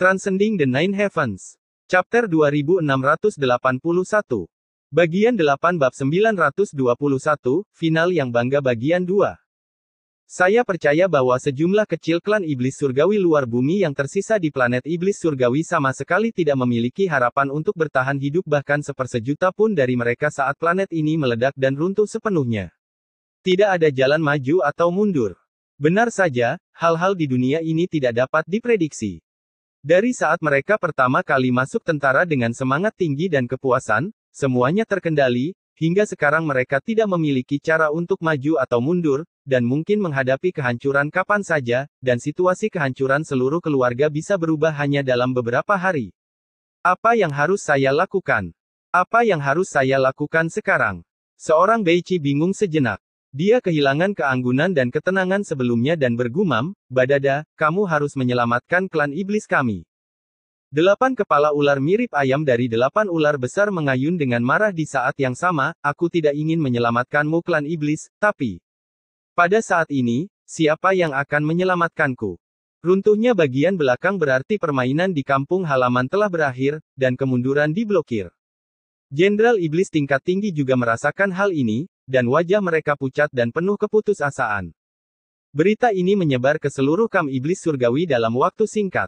Transcending the Nine Heavens. Chapter 2681. Bagian 8 bab 921, Final yang Bangga bagian 2. Saya percaya bahwa sejumlah kecil klan iblis surgawi luar bumi yang tersisa di planet iblis surgawi sama sekali tidak memiliki harapan untuk bertahan hidup bahkan sepersejuta pun dari mereka saat planet ini meledak dan runtuh sepenuhnya. Tidak ada jalan maju atau mundur. Benar saja, hal-hal di dunia ini tidak dapat diprediksi. Dari saat mereka pertama kali masuk tentara dengan semangat tinggi dan kepuasan, semuanya terkendali, hingga sekarang mereka tidak memiliki cara untuk maju atau mundur, dan mungkin menghadapi kehancuran kapan saja, dan situasi kehancuran seluruh keluarga bisa berubah hanya dalam beberapa hari. Apa yang harus saya lakukan? Apa yang harus saya lakukan sekarang? Seorang Beichi bingung sejenak. Dia kehilangan keanggunan dan ketenangan sebelumnya dan bergumam, "Badada, kamu harus menyelamatkan klan iblis kami." 8 kepala ular mirip ayam dari 8 ular besar mengayun dengan marah di saat yang sama, "Aku tidak ingin menyelamatkanmu klan iblis, tapi pada saat ini, siapa yang akan menyelamatkanku?" Runtuhnya bagian belakang berarti permainan di kampung halaman telah berakhir, dan kemunduran diblokir. Jenderal iblis tingkat tinggi juga merasakan hal ini, dan wajah mereka pucat dan penuh keputusasaan. Berita ini menyebar ke seluruh kamp iblis surgawi dalam waktu singkat.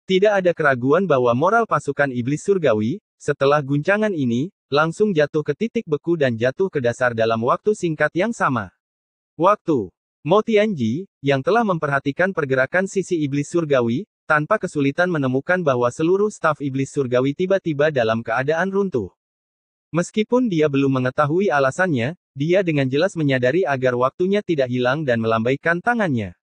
Tidak ada keraguan bahwa moral pasukan iblis surgawi, setelah guncangan ini, langsung jatuh ke titik beku dan jatuh ke dasar dalam waktu singkat yang sama. Waktu. Mo Tianji, yang telah memperhatikan pergerakan sisi iblis surgawi, tanpa kesulitan menemukan bahwa seluruh staf iblis surgawi tiba-tiba dalam keadaan runtuh. Meskipun dia belum mengetahui alasannya, dia dengan jelas menyadari agar waktunya tidak hilang dan melambaikan tangannya.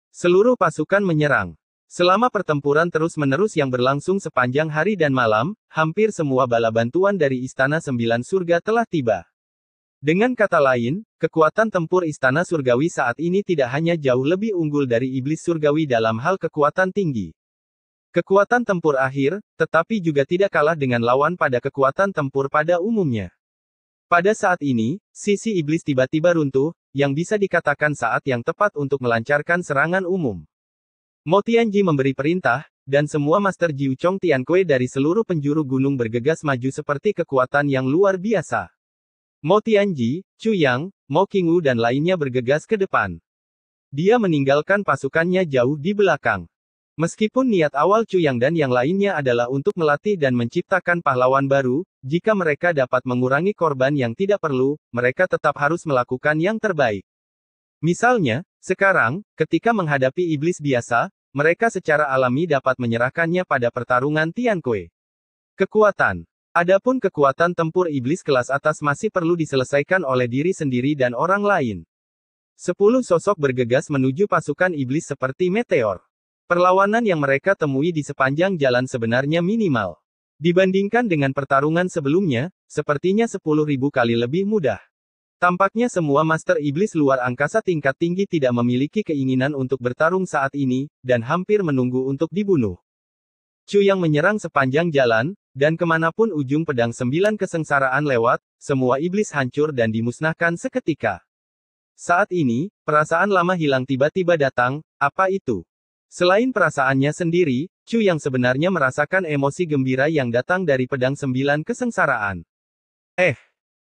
Seluruh pasukan menyerang. Selama pertempuran terus-menerus yang berlangsung sepanjang hari dan malam, hampir semua bala bantuan dari Istana Sembilan Surga telah tiba. Dengan kata lain, kekuatan tempur Istana Surgawi saat ini tidak hanya jauh lebih unggul dari iblis surgawi dalam hal kekuatan tinggi. Kekuatan tempur akhir, tetapi juga tidak kalah dengan lawan pada kekuatan tempur pada umumnya. Pada saat ini, sisi iblis tiba-tiba runtuh, yang bisa dikatakan saat yang tepat untuk melancarkan serangan umum. Mo Tianji memberi perintah, dan semua Master Jiu Chong Tiankui dari seluruh penjuru gunung bergegas maju seperti kekuatan yang luar biasa. Mo Tianji, Chu Yang, Mo Qingwu dan lainnya bergegas ke depan. Dia meninggalkan pasukannya jauh di belakang. Meskipun niat awal Chu Yang dan yang lainnya adalah untuk melatih dan menciptakan pahlawan baru, jika mereka dapat mengurangi korban yang tidak perlu, mereka tetap harus melakukan yang terbaik. Misalnya, sekarang, ketika menghadapi iblis biasa, mereka secara alami dapat menyerahkannya pada pertarungan Tiankui. Kekuatan. Adapun kekuatan tempur iblis kelas atas masih perlu diselesaikan oleh diri sendiri dan orang lain. 10 sosok bergegas menuju pasukan iblis seperti meteor. Perlawanan yang mereka temui di sepanjang jalan sebenarnya minimal. Dibandingkan dengan pertarungan sebelumnya, sepertinya 10.000 kali lebih mudah. Tampaknya semua Master Iblis luar angkasa tingkat tinggi tidak memiliki keinginan untuk bertarung saat ini, dan hampir menunggu untuk dibunuh. Chu Yang menyerang sepanjang jalan, dan kemanapun ujung pedang 9 kesengsaraan lewat, semua iblis hancur dan dimusnahkan seketika. Saat ini, perasaan lama hilang tiba-tiba datang, apa itu? Selain perasaannya sendiri, Chu Yang sebenarnya merasakan emosi gembira yang datang dari pedang 9 kesengsaraan.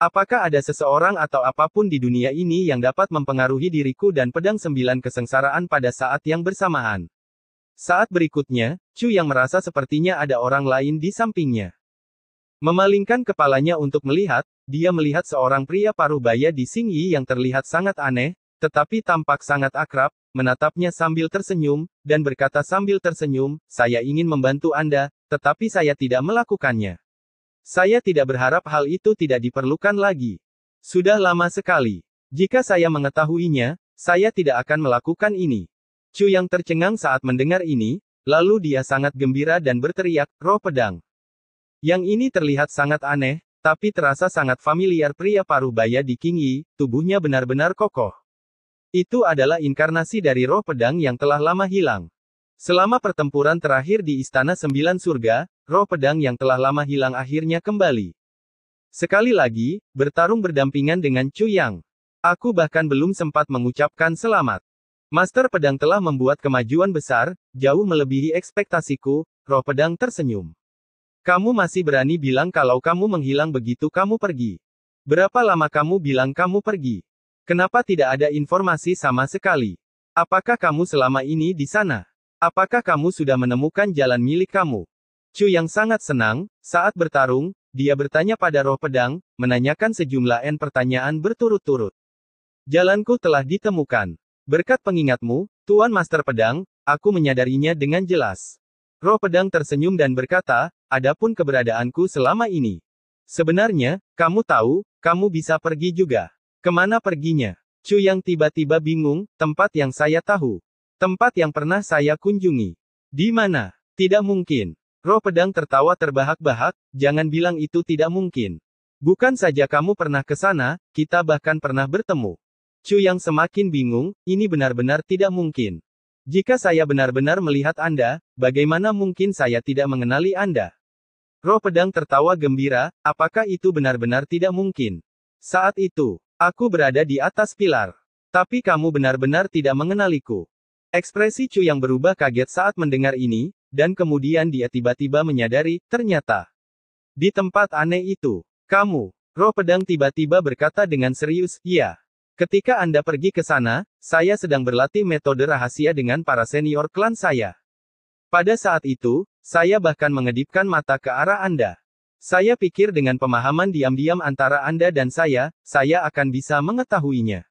Apakah ada seseorang atau apapun di dunia ini yang dapat mempengaruhi diriku dan pedang 9 kesengsaraan pada saat yang bersamaan? Saat berikutnya, Chu Yang merasa sepertinya ada orang lain di sampingnya. Memalingkan kepalanya untuk melihat, dia melihat seorang pria paruh baya di Xing Yi yang terlihat sangat aneh, tetapi tampak sangat akrab, menatapnya sambil tersenyum, dan berkata sambil tersenyum, "Saya ingin membantu Anda, tetapi saya tidak melakukannya. Saya tidak berharap hal itu tidak diperlukan lagi. Sudah lama sekali. Jika saya mengetahuinya, saya tidak akan melakukan ini." Chu Yang tercengang saat mendengar ini, lalu dia sangat gembira dan berteriak, "Roh pedang." Yang ini terlihat sangat aneh, tapi terasa sangat familiar. Pria paruh baya di Qing Yi, tubuhnya benar-benar kokoh. Itu adalah inkarnasi dari roh pedang yang telah lama hilang. Selama pertempuran terakhir di Istana Sembilan Surga, roh pedang yang telah lama hilang akhirnya kembali. Sekali lagi, bertarung berdampingan dengan Chu Yang. Aku bahkan belum sempat mengucapkan selamat. Master Pedang telah membuat kemajuan besar, jauh melebihi ekspektasiku. Roh Pedang tersenyum. Kamu masih berani bilang kalau kamu menghilang begitu kamu pergi. Berapa lama kamu bilang kamu pergi? Kenapa tidak ada informasi sama sekali? Apakah kamu selama ini di sana? Apakah kamu sudah menemukan jalan milik kamu? Chu yang sangat senang, saat bertarung, dia bertanya pada Roh Pedang, menanyakan sejumlah pertanyaan berturut-turut. Jalanku telah ditemukan. Berkat pengingatmu, Tuan Master Pedang, aku menyadarinya dengan jelas. Roh Pedang tersenyum dan berkata, adapun keberadaanku selama ini. Sebenarnya, kamu tahu, kamu bisa pergi juga. Kemana perginya? Chu yang tiba-tiba bingung, tempat yang saya tahu. Tempat yang pernah saya kunjungi. Di mana? Tidak mungkin. Roh Pedang tertawa terbahak-bahak, jangan bilang itu tidak mungkin. Bukan saja kamu pernah ke sana, kita bahkan pernah bertemu. Chu yang semakin bingung, ini benar-benar tidak mungkin. Jika saya benar-benar melihat Anda, bagaimana mungkin saya tidak mengenali Anda? Roh Pedang tertawa gembira, apakah itu benar-benar tidak mungkin? Saat itu, aku berada di atas pilar. Tapi kamu benar-benar tidak mengenaliku. Ekspresi Chu yang berubah kaget saat mendengar ini, dan kemudian dia tiba-tiba menyadari, ternyata. Di tempat aneh itu, kamu, Roh Pedang tiba-tiba berkata dengan serius, iya. Ketika Anda pergi ke sana, saya sedang berlatih metode rahasia dengan para senior klan saya. Pada saat itu, saya bahkan mengedipkan mata ke arah Anda. Saya pikir dengan pemahaman diam-diam antara Anda dan saya akan bisa mengetahuinya.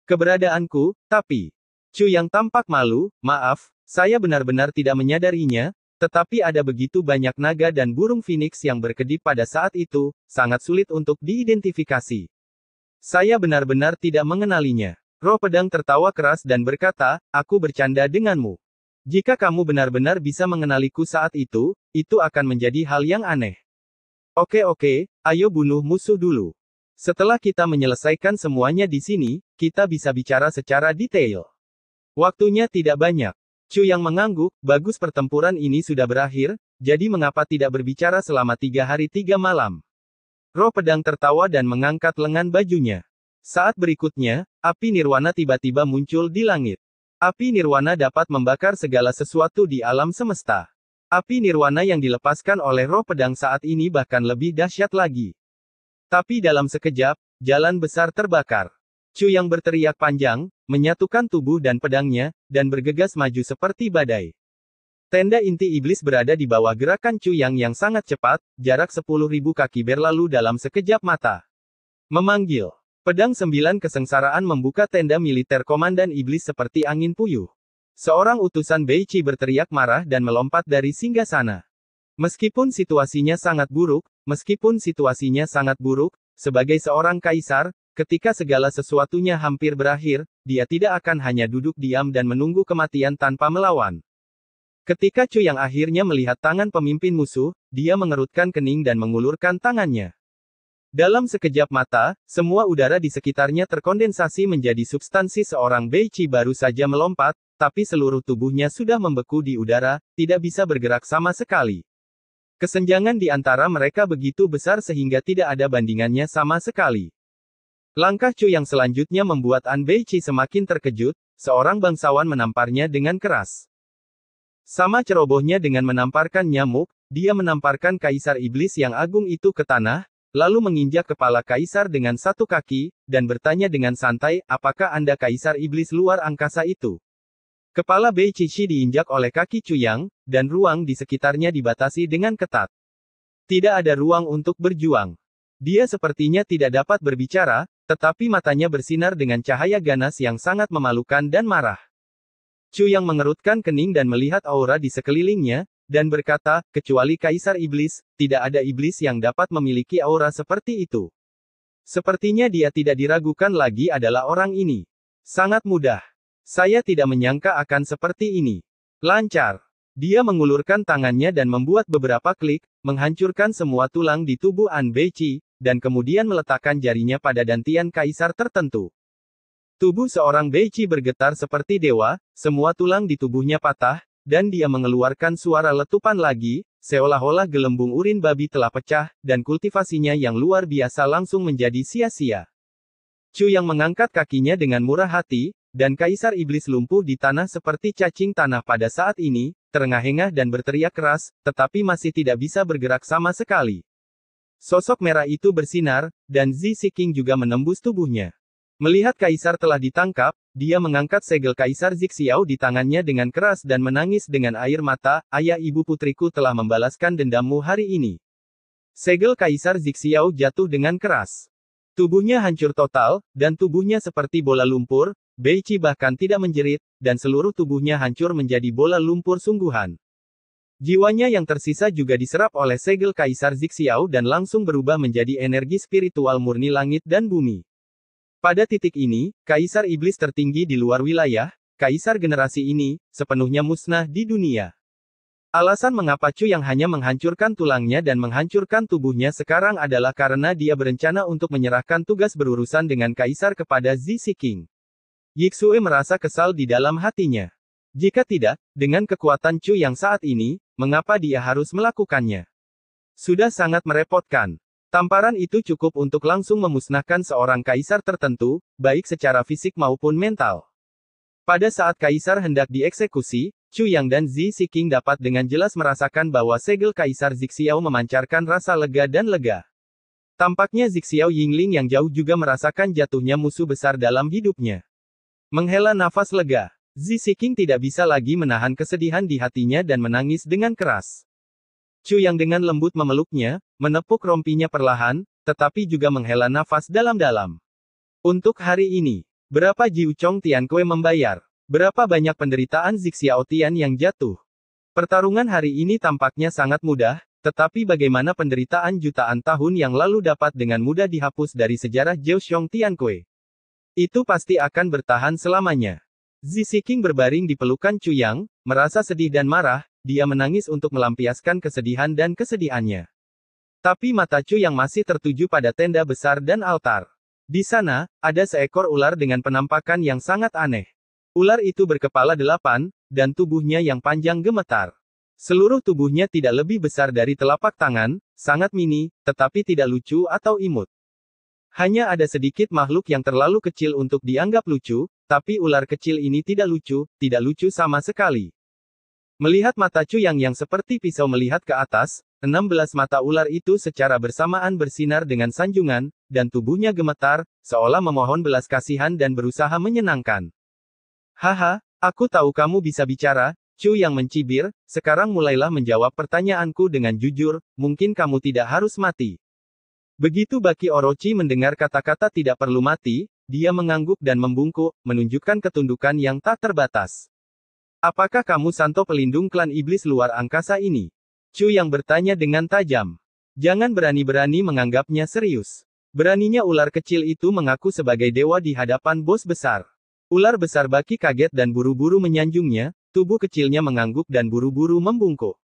Keberadaanku, tapi... Chu yang tampak malu, maaf, saya benar-benar tidak menyadarinya, tetapi ada begitu banyak naga dan burung phoenix yang berkedip pada saat itu, sangat sulit untuk diidentifikasi. Saya benar-benar tidak mengenalinya. Roh Pedang tertawa keras dan berkata, aku bercanda denganmu. Jika kamu benar-benar bisa mengenaliku saat itu akan menjadi hal yang aneh. Oke, ayo bunuh musuh dulu. Setelah kita menyelesaikan semuanya di sini, kita bisa bicara secara detail. Waktunya tidak banyak. Chu yang mengangguk, bagus pertempuran ini sudah berakhir, jadi mengapa tidak berbicara selama 3 hari 3 malam? Roh Pedang tertawa dan mengangkat lengan bajunya. Saat berikutnya, api nirwana tiba-tiba muncul di langit. Api nirwana dapat membakar segala sesuatu di alam semesta. Api nirwana yang dilepaskan oleh Roh Pedang saat ini bahkan lebih dahsyat lagi. Tapi dalam sekejap, jalan besar terbakar. Chu yang berteriak panjang, menyatukan tubuh dan pedangnya, dan bergegas maju seperti badai. Tenda inti iblis berada di bawah gerakan Chu yang sangat cepat, jarak 10.000 kaki berlalu dalam sekejap mata. Memanggil. Pedang 9 kesengsaraan membuka tenda militer komandan iblis seperti angin puyuh. Seorang utusan Bei Qi berteriak marah dan melompat dari singgasana. Meskipun situasinya sangat buruk, sebagai seorang kaisar, ketika segala sesuatunya hampir berakhir, dia tidak akan hanya duduk diam dan menunggu kematian tanpa melawan. Ketika Chu yang akhirnya melihat tangan pemimpin musuh, dia mengerutkan kening dan mengulurkan tangannya. Dalam sekejap mata, semua udara di sekitarnya terkondensasi menjadi substansi seorang Bei Qi baru saja melompat, tapi seluruh tubuhnya sudah membeku di udara, tidak bisa bergerak sama sekali. Kesenjangan di antara mereka begitu besar sehingga tidak ada bandingannya sama sekali. Langkah Chu yang selanjutnya membuat An Bei Qi semakin terkejut, seorang bangsawan menamparnya dengan keras. Sama cerobohnya dengan menamparkan nyamuk, dia menamparkan Kaisar Iblis yang agung itu ke tanah, lalu menginjak kepala Kaisar dengan satu kaki, dan bertanya dengan santai, apakah Anda Kaisar Iblis luar angkasa itu? Kepala Bei Qi diinjak oleh kaki Chu Yang, dan ruang di sekitarnya dibatasi dengan ketat. Tidak ada ruang untuk berjuang. Dia sepertinya tidak dapat berbicara, tetapi matanya bersinar dengan cahaya ganas yang sangat memalukan dan marah. Chu yang mengerutkan kening dan melihat aura di sekelilingnya, dan berkata, kecuali Kaisar Iblis, tidak ada iblis yang dapat memiliki aura seperti itu. Sepertinya dia tidak diragukan lagi adalah orang ini. Sangat mudah. Saya tidak menyangka akan seperti ini. Lancar. Dia mengulurkan tangannya dan membuat beberapa klik, menghancurkan semua tulang di tubuh An Bei Qi, dan kemudian meletakkan jarinya pada dantian kaisar tertentu. Tubuh seorang Bei Qi bergetar seperti dewa, semua tulang di tubuhnya patah, dan dia mengeluarkan suara letupan lagi, seolah-olah gelembung urin babi telah pecah, dan kultivasinya yang luar biasa langsung menjadi sia-sia. Chu yang mengangkat kakinya dengan murah hati, dan Kaisar Iblis lumpuh di tanah seperti cacing tanah pada saat ini, terengah-engah dan berteriak keras, tetapi masih tidak bisa bergerak sama sekali. Sosok merah itu bersinar, dan Zi Siking juga menembus tubuhnya. Melihat Kaisar telah ditangkap, dia mengangkat segel Kaisar Zixiao di tangannya dengan keras dan menangis dengan air mata, "Ayah, ibu putriku telah membalaskan dendammu hari ini." Segel Kaisar Zixiao jatuh dengan keras. Tubuhnya hancur total, dan tubuhnya seperti bola lumpur. Beiqi bahkan tidak menjerit, dan seluruh tubuhnya hancur menjadi bola lumpur sungguhan. Jiwanya yang tersisa juga diserap oleh segel Kaisar Zixiao dan langsung berubah menjadi energi spiritual murni langit dan bumi. Pada titik ini, Kaisar Iblis tertinggi di luar wilayah, Kaisar generasi ini, sepenuhnya musnah di dunia. Alasan mengapa Chu yang hanya menghancurkan tulangnya dan menghancurkan tubuhnya sekarang adalah karena dia berencana untuk menyerahkan tugas berurusan dengan Kaisar kepada Zi Siking. Yixue merasa kesal di dalam hatinya. Jika tidak, dengan kekuatan Chu yang saat ini, mengapa dia harus melakukannya? Sudah sangat merepotkan. Tamparan itu cukup untuk langsung memusnahkan seorang kaisar tertentu, baik secara fisik maupun mental. Pada saat kaisar hendak dieksekusi, Chu Yang dan Zi Siking dapat dengan jelas merasakan bahwa segel Kaisar Zixiao memancarkan rasa lega dan lega. Tampaknya Zixiao Yingling yang jauh juga merasakan jatuhnya musuh besar dalam hidupnya. Menghela nafas lega, Zi Siking tidak bisa lagi menahan kesedihan di hatinya dan menangis dengan keras. Chu Yang dengan lembut memeluknya, menepuk rompinya perlahan, tetapi juga menghela nafas dalam-dalam. Untuk hari ini, berapa Jiu Chong Tiankue membayar? Berapa banyak penderitaan Zixiao Tian yang jatuh? Pertarungan hari ini tampaknya sangat mudah, tetapi bagaimana penderitaan jutaan tahun yang lalu dapat dengan mudah dihapus dari sejarah Jiu Chong Tiankue? Itu pasti akan bertahan selamanya. Zi Siking berbaring di pelukan Chu Yang, merasa sedih dan marah, dia menangis untuk melampiaskan kesedihan dan kesedihannya. Tapi mata Chu Yang masih tertuju pada tenda besar dan altar. Di sana, ada seekor ular dengan penampakan yang sangat aneh. Ular itu berkepala 8, dan tubuhnya yang panjang gemetar. Seluruh tubuhnya tidak lebih besar dari telapak tangan, sangat mini, tetapi tidak lucu atau imut. Hanya ada sedikit makhluk yang terlalu kecil untuk dianggap lucu, tapi ular kecil ini tidak lucu sama sekali. Melihat mata Chu yang seperti pisau melihat ke atas, 16 mata ular itu secara bersamaan bersinar dengan sanjungan, dan tubuhnya gemetar, seolah memohon belas kasihan dan berusaha menyenangkan. "Haha, aku tahu kamu bisa bicara," Chu yang mencibir, "sekarang mulailah menjawab pertanyaanku dengan jujur, mungkin kamu tidak harus mati." Begitu Baki Orochi mendengar kata-kata tidak perlu mati, dia mengangguk dan membungkuk, menunjukkan ketundukan yang tak terbatas. "Apakah kamu Santo Pelindung klan iblis luar angkasa ini?" Chu yang bertanya dengan tajam. Jangan berani-berani menganggapnya serius. Beraninya ular kecil itu mengaku sebagai dewa di hadapan bos besar. Ular besar Baki kaget dan buru-buru menyanjungnya, tubuh kecilnya mengangguk dan buru-buru membungkuk.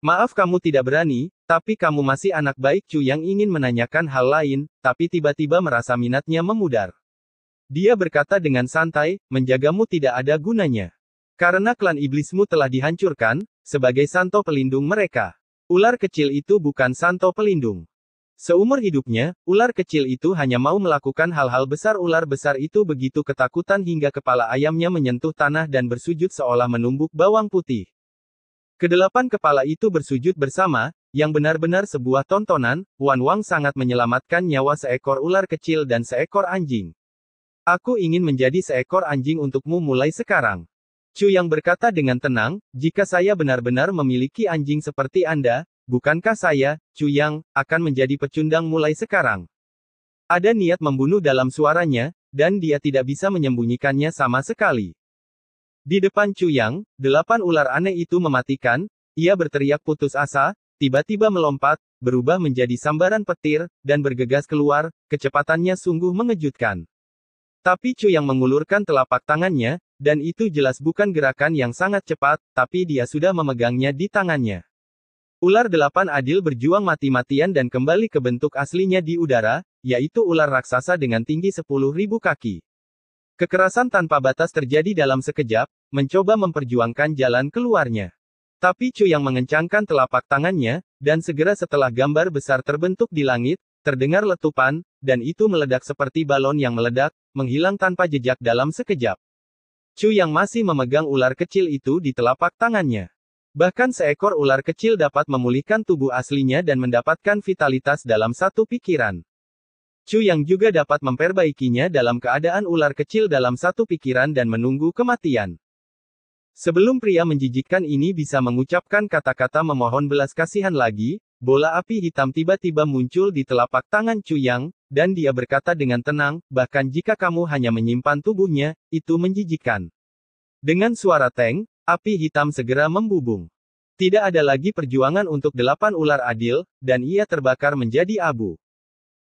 "Maaf kamu tidak berani, tapi kamu masih anak baik." Chu yang ingin menanyakan hal lain, tapi tiba-tiba merasa minatnya memudar. Dia berkata dengan santai, "Menjagamu tidak ada gunanya. Karena klan iblismu telah dihancurkan, sebagai Santo Pelindung mereka. Ular kecil itu bukan Santo Pelindung." Seumur hidupnya, ular kecil itu hanya mau melakukan hal-hal besar. Ular besar itu begitu ketakutan hingga kepala ayamnya menyentuh tanah dan bersujud seolah menumbuk bawang putih. Kedelapan kepala itu bersujud bersama, yang benar-benar sebuah tontonan. Wan Wang sangat menyelamatkan nyawa seekor ular kecil dan seekor anjing. "Aku ingin menjadi seekor anjing untukmu mulai sekarang." Chu yang berkata dengan tenang, "Jika saya benar-benar memiliki anjing seperti Anda, bukankah saya, Chu Yang, akan menjadi pecundang mulai sekarang?" Ada niat membunuh dalam suaranya, dan dia tidak bisa menyembunyikannya sama sekali. Di depan Chu Yang, 8 ular aneh itu mematikan, ia berteriak putus asa, tiba-tiba melompat, berubah menjadi sambaran petir, dan bergegas keluar, kecepatannya sungguh mengejutkan. Tapi Chu Yang mengulurkan telapak tangannya, dan itu jelas bukan gerakan yang sangat cepat, tapi dia sudah memegangnya di tangannya. Ular 8 adil berjuang mati-matian dan kembali ke bentuk aslinya di udara, yaitu ular raksasa dengan tinggi 10.000 kaki. Kekerasan tanpa batas terjadi dalam sekejap, mencoba memperjuangkan jalan keluarnya. Tapi Chu yang mengencangkan telapak tangannya, dan segera setelah gambar besar terbentuk di langit, terdengar letupan, dan itu meledak seperti balon yang meledak, menghilang tanpa jejak dalam sekejap. Chu yang masih memegang ular kecil itu di telapak tangannya. Bahkan seekor ular kecil dapat memulihkan tubuh aslinya dan mendapatkan vitalitas dalam satu pikiran. Chu yang juga dapat memperbaikinya dalam keadaan ular kecil dalam satu pikiran dan menunggu kematian. Sebelum pria menjijikkan ini bisa mengucapkan kata-kata memohon belas kasihan lagi, bola api hitam tiba-tiba muncul di telapak tangan Chu Yang, dan dia berkata dengan tenang, bahkan jika kamu hanya menyimpan tubuhnya, itu menjijikkan. Dengan suara teng, api hitam segera membubung. Tidak ada lagi perjuangan untuk 8 ular adil, dan ia terbakar menjadi abu.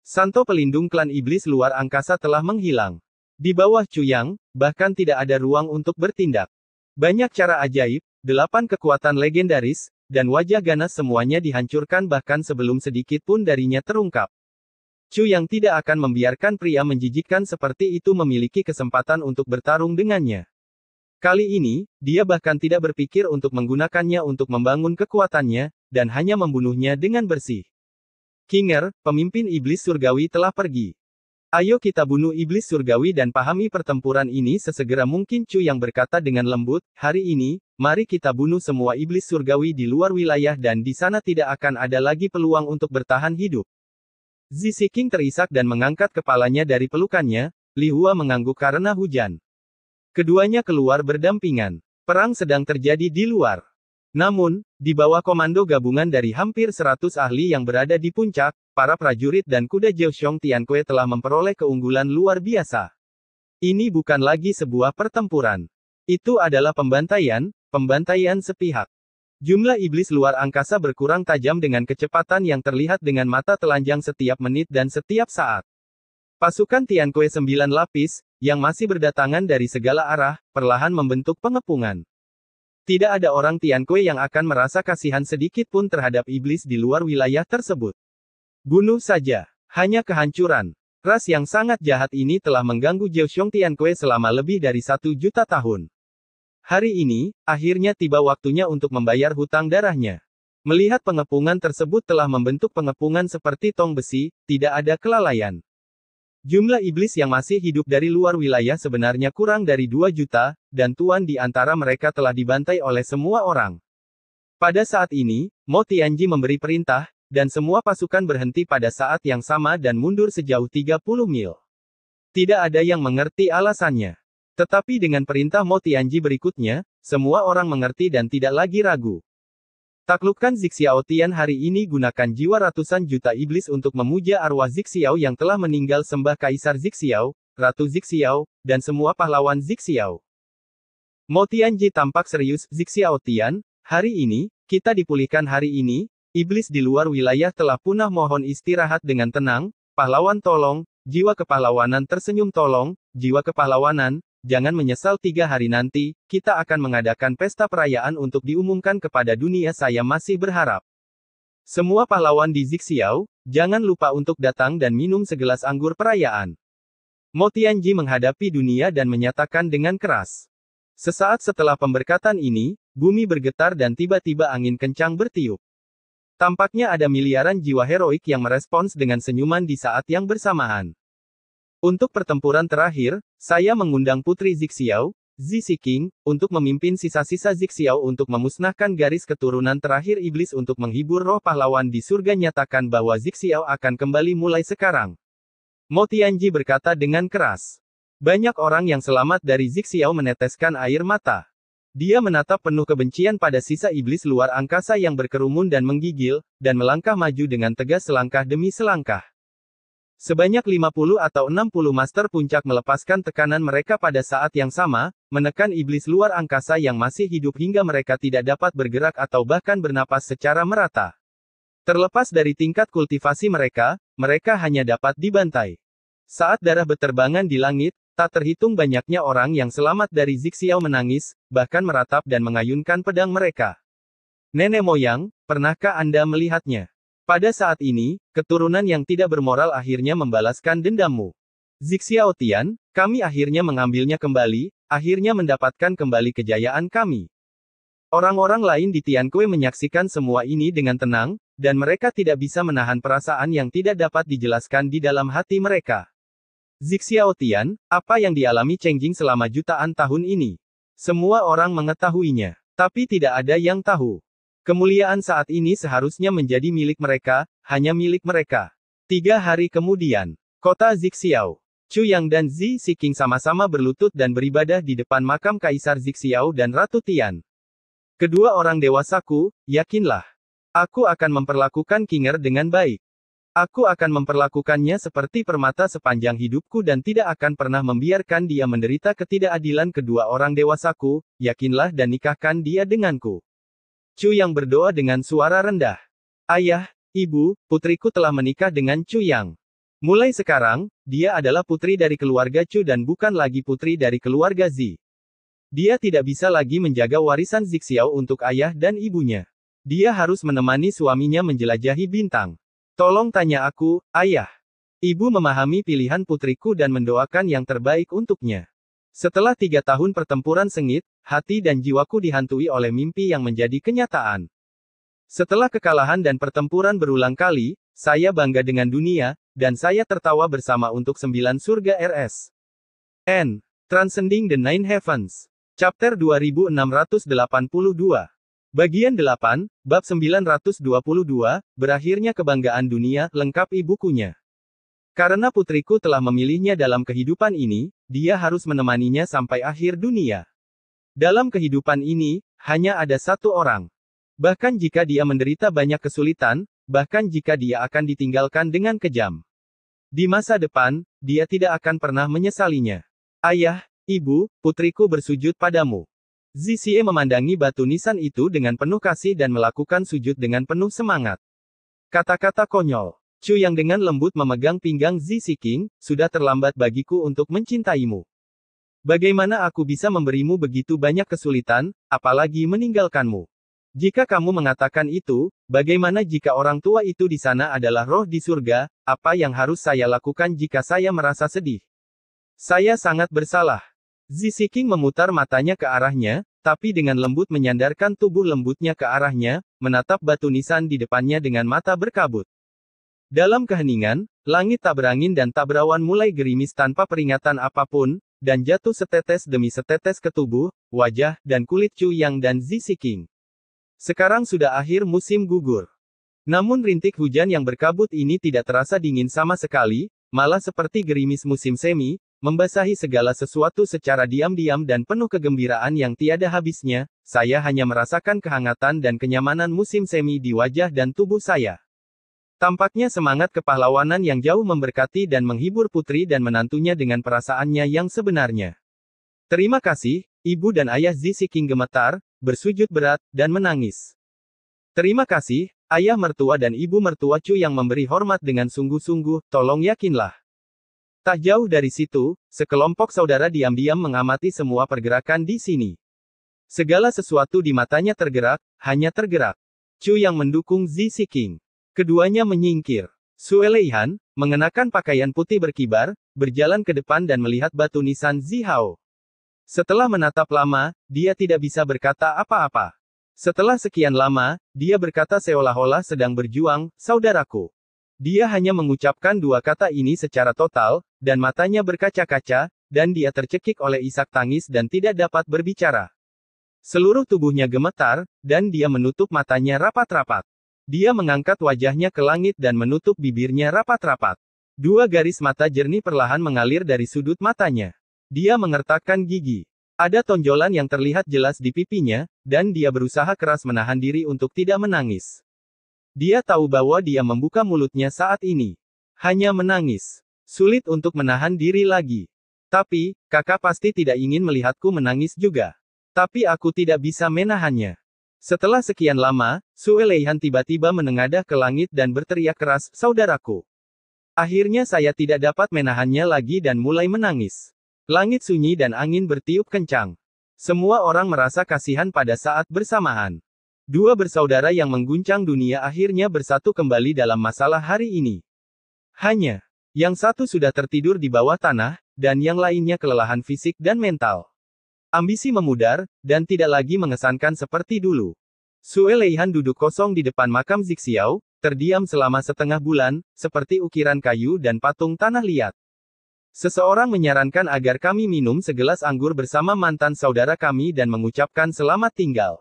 Santo pelindung klan iblis luar angkasa telah menghilang. Di bawah Chu Yang, bahkan tidak ada ruang untuk bertindak. Banyak cara ajaib, 8 kekuatan legendaris, dan wajah ganas semuanya dihancurkan bahkan sebelum sedikit pun darinya terungkap. Chu Yang tidak akan membiarkan pria menjijikkan seperti itu memiliki kesempatan untuk bertarung dengannya. Kali ini, dia bahkan tidak berpikir untuk menggunakannya untuk membangun kekuatannya, dan hanya membunuhnya dengan bersih. Kinger, pemimpin iblis surgawi telah pergi. Ayo kita bunuh iblis surgawi dan pahami pertempuran ini sesegera mungkin. Chu Yang berkata dengan lembut, hari ini, mari kita bunuh semua iblis surgawi di luar wilayah dan di sana tidak akan ada lagi peluang untuk bertahan hidup. Zizi King terisak dan mengangkat kepalanya dari pelukannya, Li Hua mengangguk karena hujan. Keduanya keluar berdampingan. Perang sedang terjadi di luar. Namun, di bawah komando gabungan dari hampir 100 ahli yang berada di puncak, para prajurit dan kuda Jiuxiong Tianque telah memperoleh keunggulan luar biasa. Ini bukan lagi sebuah pertempuran. Itu adalah pembantaian sepihak. Jumlah iblis luar angkasa berkurang tajam dengan kecepatan yang terlihat dengan mata telanjang setiap menit dan setiap saat. Pasukan Tianque 9 lapis, yang masih berdatangan dari segala arah, perlahan membentuk pengepungan. Tidak ada orang Tianque yang akan merasa kasihan sedikit pun terhadap iblis di luar wilayah tersebut. Bunuh saja. Hanya kehancuran. Ras yang sangat jahat ini telah mengganggu Jiuxiong Tianque selama lebih dari 1 juta tahun. Hari ini, akhirnya tiba waktunya untuk membayar hutang darahnya. Melihat pengepungan tersebut telah membentuk pengepungan seperti tong besi, tidak ada kelalaian. Jumlah iblis yang masih hidup dari luar wilayah sebenarnya kurang dari 2 juta, dan tuan di antara mereka telah dibantai oleh semua orang. Pada saat ini, Mo Tianji memberi perintah, dan semua pasukan berhenti pada saat yang sama dan mundur sejauh 30 mil. Tidak ada yang mengerti alasannya. Tetapi dengan perintah Mo Tianji berikutnya, semua orang mengerti dan tidak lagi ragu. Taklukkan Zixiao Tian hari ini, gunakan jiwa ratusan juta iblis untuk memuja arwah Zixiao yang telah meninggal, sembah Kaisar Zixiao, Ratu Zixiao, dan semua pahlawan Zixiao. Mo Tianji tampak serius. Zixiao Tian, hari ini, kita dipulihkan hari ini, iblis di luar wilayah telah punah, mohon istirahat dengan tenang, pahlawan tolong, jiwa kepahlawanan tersenyum tolong, jiwa kepahlawanan. Jangan menyesal 3 hari nanti, kita akan mengadakan pesta perayaan untuk diumumkan kepada dunia. Saya masih berharap. Semua pahlawan di Zixiao, jangan lupa untuk datang dan minum segelas anggur perayaan. Mo Tianji menghadapi dunia dan menyatakan dengan keras. Sesaat setelah pemberkatan ini, bumi bergetar dan tiba-tiba angin kencang bertiup. Tampaknya ada miliaran jiwa heroik yang merespons dengan senyuman di saat yang bersamaan. Untuk pertempuran terakhir, saya mengundang Putri Zixiao, Zizi King, untuk memimpin sisa-sisa Zixiao untuk memusnahkan garis keturunan terakhir iblis untuk menghibur roh pahlawan di surga. Nyatakan bahwa Zixiao akan kembali mulai sekarang. Mo Tianji berkata dengan keras. Banyak orang yang selamat dari Zixiao meneteskan air mata. Dia menatap penuh kebencian pada sisa iblis luar angkasa yang berkerumun dan menggigil, dan melangkah maju dengan tegas selangkah demi selangkah. Sebanyak 50 atau 60 master puncak melepaskan tekanan mereka pada saat yang sama, menekan iblis luar angkasa yang masih hidup hingga mereka tidak dapat bergerak atau bahkan bernapas secara merata. Terlepas dari tingkat kultivasi mereka, mereka hanya dapat dibantai. Saat darah beterbangan di langit, tak terhitung banyaknya orang yang selamat dari Zixiao menangis, bahkan meratap dan mengayunkan pedang mereka. Nenek moyang, pernahkah Anda melihatnya? Pada saat ini, keturunan yang tidak bermoral akhirnya membalaskan dendammu. Zixiao Tian, kami akhirnya mengambilnya kembali, akhirnya mendapatkan kembali kejayaan kami. Orang-orang lain di Tianque menyaksikan semua ini dengan tenang, dan mereka tidak bisa menahan perasaan yang tidak dapat dijelaskan di dalam hati mereka. Zixiao Tian, apa yang dialami Cheng Jing selama jutaan tahun ini? Semua orang mengetahuinya, tapi tidak ada yang tahu. Kemuliaan saat ini seharusnya menjadi milik mereka, hanya milik mereka. 3 hari kemudian, kota Zixiao. Chu Yang dan Zi Siqing sama-sama berlutut dan beribadah di depan makam Kaisar Zixiao dan Ratu Tian. Kedua orang dewasaku, yakinlah. Aku akan memperlakukan Qinger dengan baik. Aku akan memperlakukannya seperti permata sepanjang hidupku dan tidak akan pernah membiarkan dia menderita ketidakadilan. Kedua orang dewasaku, yakinlah dan nikahkan dia denganku. Chu Yang berdoa dengan suara rendah. Ayah, ibu, putriku telah menikah dengan Chu Yang. Mulai sekarang, dia adalah putri dari keluarga Chu dan bukan lagi putri dari keluarga Zi. Dia tidak bisa lagi menjaga warisan Zixiao untuk ayah dan ibunya. Dia harus menemani suaminya menjelajahi bintang. Tolong tanya aku, ayah. Ibu memahami pilihan putriku dan mendoakan yang terbaik untuknya. Setelah 3 tahun pertempuran sengit, hati dan jiwaku dihantui oleh mimpi yang menjadi kenyataan. Setelah kekalahan dan pertempuran berulang kali, saya bangga dengan dunia, dan saya tertawa bersama untuk 9 surga RS. N. Transcending the Nine Heavens. Chapter 2682. Bagian 8, Bab 922, berakhirnya kebanggaan dunia, lengkap ibukunya. Karena putriku telah memilihnya dalam kehidupan ini, dia harus menemaninya sampai akhir dunia. Dalam kehidupan ini, hanya ada satu orang. Bahkan jika dia menderita banyak kesulitan, bahkan jika dia akan ditinggalkan dengan kejam. Di masa depan, dia tidak akan pernah menyesalinya. Ayah, ibu, putriku bersujud padamu. Zixiao memandangi batu nisan itu dengan penuh kasih dan melakukan sujud dengan penuh semangat. Kata-kata konyol. Chu Yang dengan lembut memegang pinggang Zi Siqing, sudah terlambat bagiku untuk mencintaimu. Bagaimana aku bisa memberimu begitu banyak kesulitan, apalagi meninggalkanmu? Jika kamu mengatakan itu, bagaimana jika orang tua itu di sana adalah roh di surga, apa yang harus saya lakukan jika saya merasa sedih? Saya sangat bersalah. Zi Siqing memutar matanya ke arahnya, tapi dengan lembut menyandarkan tubuh lembutnya ke arahnya, menatap batu nisan di depannya dengan mata berkabut. Dalam keheningan, langit tak berangin dan tak berawan mulai gerimis tanpa peringatan apapun, dan jatuh setetes demi setetes ke tubuh, wajah, dan kulit Chu Yang dan Zi Siqing. Sekarang sudah akhir musim gugur. Namun rintik hujan yang berkabut ini tidak terasa dingin sama sekali, malah seperti gerimis musim semi, membasahi segala sesuatu secara diam-diam dan penuh kegembiraan yang tiada habisnya. Saya hanya merasakan kehangatan dan kenyamanan musim semi di wajah dan tubuh saya. Tampaknya semangat kepahlawanan yang jauh memberkati dan menghibur putri dan menantunya dengan perasaannya yang sebenarnya. Terima kasih, ibu dan ayah. Zi Siqing gemetar, bersujud berat, dan menangis. Terima kasih, ayah mertua dan ibu mertua Chu yang memberi hormat dengan sungguh-sungguh, tolong yakinlah. Tak jauh dari situ, sekelompok saudara diam-diam mengamati semua pergerakan di sini. Segala sesuatu di matanya tergerak, hanya tergerak. Chu yang mendukung Zi Siqing. Keduanya menyingkir. Sue Leihan, mengenakan pakaian putih berkibar, berjalan ke depan dan melihat batu nisan Zi Hao. Setelah menatap lama, dia tidak bisa berkata apa-apa. Setelah sekian lama, dia berkata seolah-olah sedang berjuang, saudaraku. Dia hanya mengucapkan 2 kata ini secara total, dan matanya berkaca-kaca, dan dia tercekik oleh isak tangis dan tidak dapat berbicara. Seluruh tubuhnya gemetar, dan dia menutup matanya rapat-rapat. Dia mengangkat wajahnya ke langit dan menutup bibirnya rapat-rapat. 2 garis mata jernih perlahan mengalir dari sudut matanya. Dia mengertakkan gigi. Ada tonjolan yang terlihat jelas di pipinya, dan dia berusaha keras menahan diri untuk tidak menangis. Dia tahu bahwa dia membuka mulutnya saat ini. Hanya menangis. Sulit untuk menahan diri lagi. Tapi, kakak pasti tidak ingin melihatku menangis juga. Tapi aku tidak bisa menahannya. Setelah sekian lama, Sue Leihan tiba-tiba menengadah ke langit dan berteriak keras, saudaraku. Akhirnya saya tidak dapat menahannya lagi dan mulai menangis. Langit sunyi dan angin bertiup kencang. Semua orang merasa kasihan pada saat bersamaan. 2 bersaudara yang mengguncang dunia akhirnya bersatu kembali dalam masalah hari ini. Hanya, yang satu sudah tertidur di bawah tanah, dan yang lainnya kelelahan fisik dan mental. Ambisi memudar, dan tidak lagi mengesankan seperti dulu. Sue Leihan duduk kosong di depan makam Zixiao, terdiam selama setengah bulan, seperti ukiran kayu dan patung tanah liat. Seseorang menyarankan agar kami minum segelas anggur bersama mantan saudara kami dan mengucapkan selamat tinggal.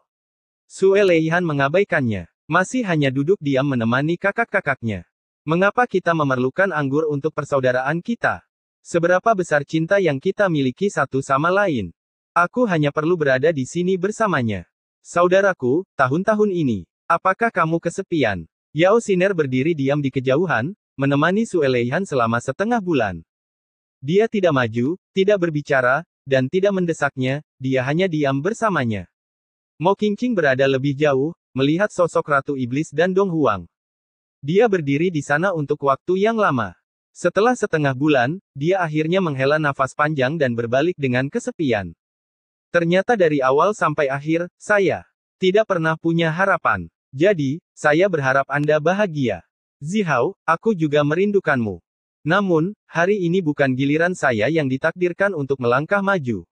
Sue Leihan mengabaikannya. Masih hanya duduk diam menemani kakak-kakaknya. Mengapa kita memerlukan anggur untuk persaudaraan kita? Seberapa besar cinta yang kita miliki satu sama lain? Aku hanya perlu berada di sini bersamanya. Saudaraku, tahun-tahun ini, apakah kamu kesepian? Yao Xiner berdiri diam di kejauhan, menemani Sue Leihan selama setengah bulan. Dia tidak maju, tidak berbicara, dan tidak mendesaknya, dia hanya diam bersamanya. Mo Qingqing berada lebih jauh, melihat sosok Ratu Iblis dan Dong Huang. Dia berdiri di sana untuk waktu yang lama. Setelah setengah bulan, dia akhirnya menghela nafas panjang dan berbalik dengan kesepian. Ternyata dari awal sampai akhir, saya tidak pernah punya harapan. Jadi, saya berharap Anda bahagia. Zihao, aku juga merindukanmu. Namun, hari ini bukan giliran saya yang ditakdirkan untuk melangkah maju.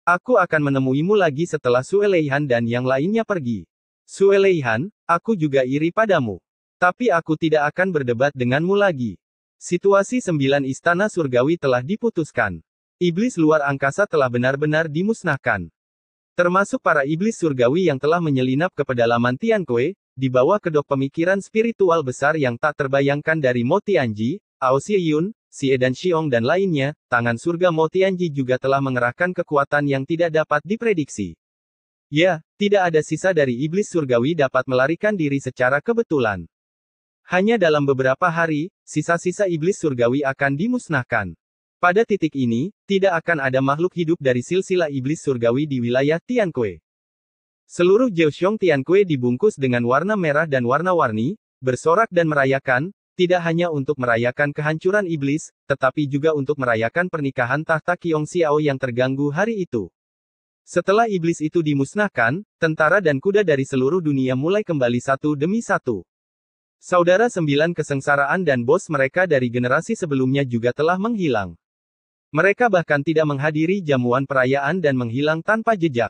Aku akan menemuimu lagi setelah Sue Leihan dan yang lainnya pergi. Sue Leihan, aku juga iri padamu. Tapi aku tidak akan berdebat denganmu lagi. Situasi 9 istana surgawi telah diputuskan. Iblis luar angkasa telah benar-benar dimusnahkan. Termasuk para iblis surgawi yang telah menyelinap ke pedalaman Tianque, di bawah kedok pemikiran spiritual besar yang tak terbayangkan dari Mo Tianji, Ao Xie-yun, Xie dan Xiong dan lainnya, tangan surga Mo Tianji juga telah mengerahkan kekuatan yang tidak dapat diprediksi. Ya, tidak ada sisa dari iblis surgawi dapat melarikan diri secara kebetulan. Hanya dalam beberapa hari, sisa-sisa iblis surgawi akan dimusnahkan. Pada titik ini, tidak akan ada makhluk hidup dari silsilah iblis surgawi di wilayah Tianque. Seluruh Jiuxiong Tianque dibungkus dengan warna merah dan warna-warni, bersorak dan merayakan, tidak hanya untuk merayakan kehancuran iblis, tetapi juga untuk merayakan pernikahan tahta Qiong Xiao yang terganggu hari itu. Setelah iblis itu dimusnahkan, tentara dan kuda dari seluruh dunia mulai kembali satu demi satu. Saudara 9 kesengsaraan dan bos mereka dari generasi sebelumnya juga telah menghilang. Mereka bahkan tidak menghadiri jamuan perayaan dan menghilang tanpa jejak.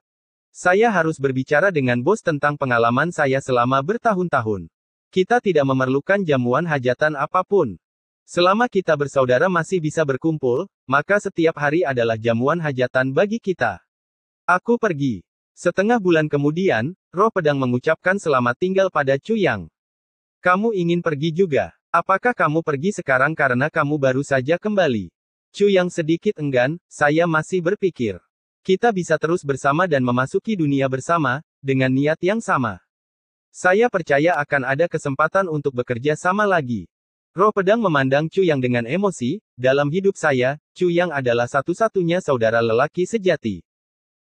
Saya harus berbicara dengan bos tentang pengalaman saya selama bertahun-tahun. Kita tidak memerlukan jamuan hajatan apapun. Selama kita bersaudara masih bisa berkumpul, maka setiap hari adalah jamuan hajatan bagi kita. Aku pergi. Setengah bulan kemudian, Roh Pedang mengucapkan selamat tinggal pada Chu Yang. Kamu ingin pergi juga? Apakah kamu pergi sekarang karena kamu baru saja kembali? Chu Yang sedikit enggan, saya masih berpikir. Kita bisa terus bersama dan memasuki dunia bersama, dengan niat yang sama. Saya percaya akan ada kesempatan untuk bekerja sama lagi. Roh Pedang memandang Chu Yang dengan emosi, dalam hidup saya, Chu Yang adalah satu-satunya saudara lelaki sejati.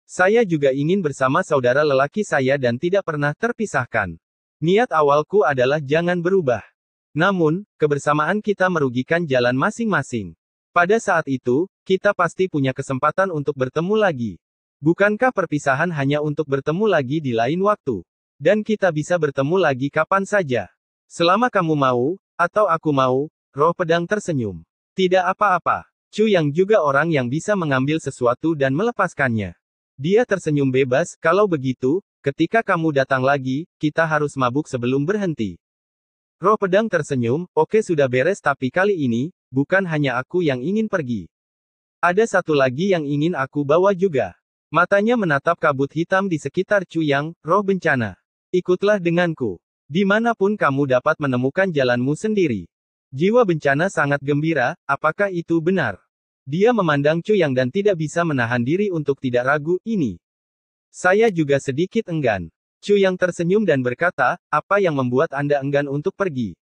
Saya juga ingin bersama saudara lelaki saya dan tidak pernah terpisahkan. Niat awalku adalah jangan berubah. Namun, kebersamaan kita merugikan jalan masing-masing. Pada saat itu, kita pasti punya kesempatan untuk bertemu lagi. Bukankah perpisahan hanya untuk bertemu lagi di lain waktu? Dan kita bisa bertemu lagi kapan saja. Selama kamu mau, atau aku mau, Roh Pedang tersenyum. Tidak apa-apa. Chu Yang juga orang yang bisa mengambil sesuatu dan melepaskannya. Dia tersenyum bebas, kalau begitu, ketika kamu datang lagi, kita harus mabuk sebelum berhenti. Roh Pedang tersenyum, oke sudah beres tapi kali ini, bukan hanya aku yang ingin pergi. Ada satu lagi yang ingin aku bawa juga. Matanya menatap kabut hitam di sekitar Chu Yang, roh bencana. Ikutlah denganku. Dimanapun kamu dapat menemukan jalanmu sendiri. Jiwa bencana sangat gembira, apakah itu benar? Dia memandang Chu Yang dan tidak bisa menahan diri untuk tidak ragu, ini. Saya juga sedikit enggan. Chu Yang tersenyum dan berkata, apa yang membuat Anda enggan untuk pergi?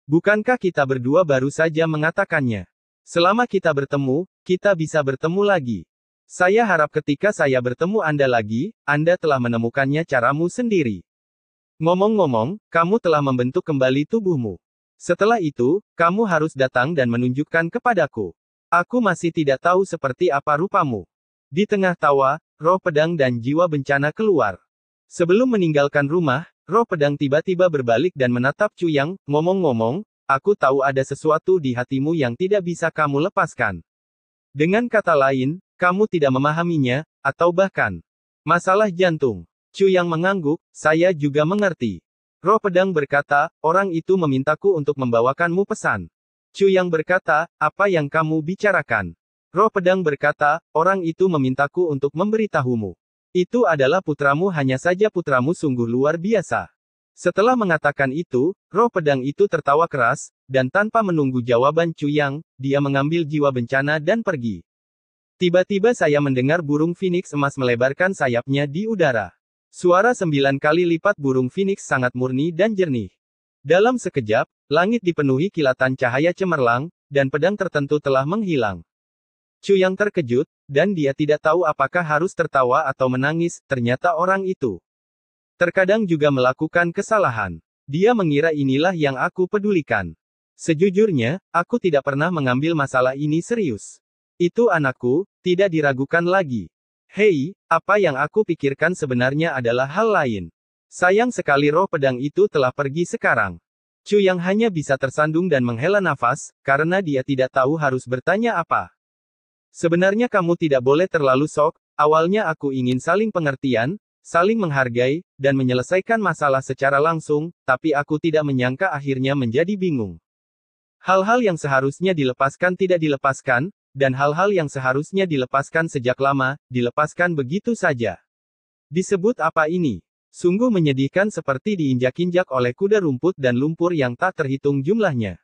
Bukankah kita berdua baru saja mengatakannya? Selama kita bertemu, kita bisa bertemu lagi. Saya harap ketika saya bertemu Anda lagi, Anda telah menemukannya caramu sendiri. Ngomong-ngomong, kamu telah membentuk kembali tubuhmu. Setelah itu, kamu harus datang dan menunjukkan kepadaku. Aku masih tidak tahu seperti apa rupamu. Di tengah tawa, Roh Pedang dan jiwa bencana keluar. Sebelum meninggalkan rumah, Roh Pedang tiba-tiba berbalik dan menatap Chu Yang, ngomong-ngomong, aku tahu ada sesuatu di hatimu yang tidak bisa kamu lepaskan. Dengan kata lain, kamu tidak memahaminya, atau bahkan masalah jantung. Chu Yang mengangguk, saya juga mengerti. Roh Pedang berkata, orang itu memintaku untuk membawakanmu pesan. Chu Yang berkata, apa yang kamu bicarakan? Roh pedang berkata, orang itu memintaku untuk memberitahumu. Itu adalah putramu, hanya saja putramu sungguh luar biasa. Setelah mengatakan itu, roh pedang itu tertawa keras, dan tanpa menunggu jawaban Chu Yang, dia mengambil jiwa bencana dan pergi. Tiba-tiba saya mendengar burung phoenix emas melebarkan sayapnya di udara. Suara 9 kali lipat burung phoenix sangat murni dan jernih. Dalam sekejap, langit dipenuhi kilatan cahaya cemerlang, dan pedang tertentu telah menghilang. Chu Yang terkejut, dan dia tidak tahu apakah harus tertawa atau menangis. Ternyata orang itu terkadang juga melakukan kesalahan. Dia mengira inilah yang aku pedulikan. Sejujurnya, aku tidak pernah mengambil masalah ini serius. Itu anakku, tidak diragukan lagi. Hei, apa yang aku pikirkan sebenarnya adalah hal lain. Sayang sekali roh pedang itu telah pergi sekarang. Chu Yang hanya bisa tersandung dan menghela nafas, karena dia tidak tahu harus bertanya apa. Sebenarnya kamu tidak boleh terlalu sok, awalnya aku ingin saling pengertian, saling menghargai, dan menyelesaikan masalah secara langsung, tapi aku tidak menyangka akhirnya menjadi bingung. Hal-hal yang seharusnya dilepaskan tidak dilepaskan, dan hal-hal yang seharusnya dilepaskan sejak lama, dilepaskan begitu saja. Disebut apa ini? Sungguh menyedihkan, seperti diinjak-injak oleh kuda rumput dan lumpur yang tak terhitung jumlahnya.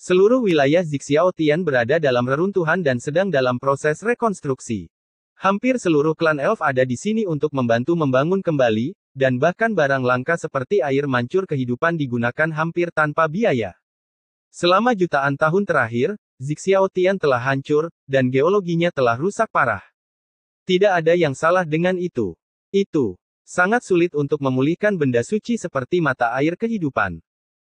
Seluruh wilayah Zixiaotian berada dalam reruntuhan dan sedang dalam proses rekonstruksi. Hampir seluruh klan elf ada di sini untuk membantu membangun kembali, dan bahkan barang langka seperti air mancur kehidupan digunakan hampir tanpa biaya. Selama jutaan tahun terakhir, Zixiaotian telah hancur, dan geologinya telah rusak parah. Tidak ada yang salah dengan itu. Itu sangat sulit untuk memulihkan benda suci seperti mata air kehidupan.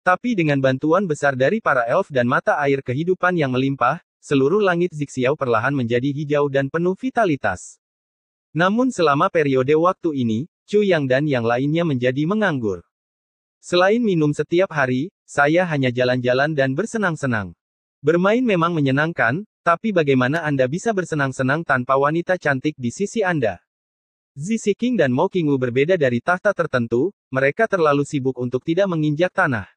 Tapi dengan bantuan besar dari para elf dan mata air kehidupan yang melimpah, seluruh langit Zixiao perlahan menjadi hijau dan penuh vitalitas. Namun selama periode waktu ini, Chu Yang dan yang lainnya menjadi menganggur. Selain minum setiap hari, saya hanya jalan-jalan dan bersenang-senang. Bermain memang menyenangkan, tapi bagaimana Anda bisa bersenang-senang tanpa wanita cantik di sisi Anda? Zizi King dan Mo Qingwu berbeda dari tahta tertentu, mereka terlalu sibuk untuk tidak menginjak tanah.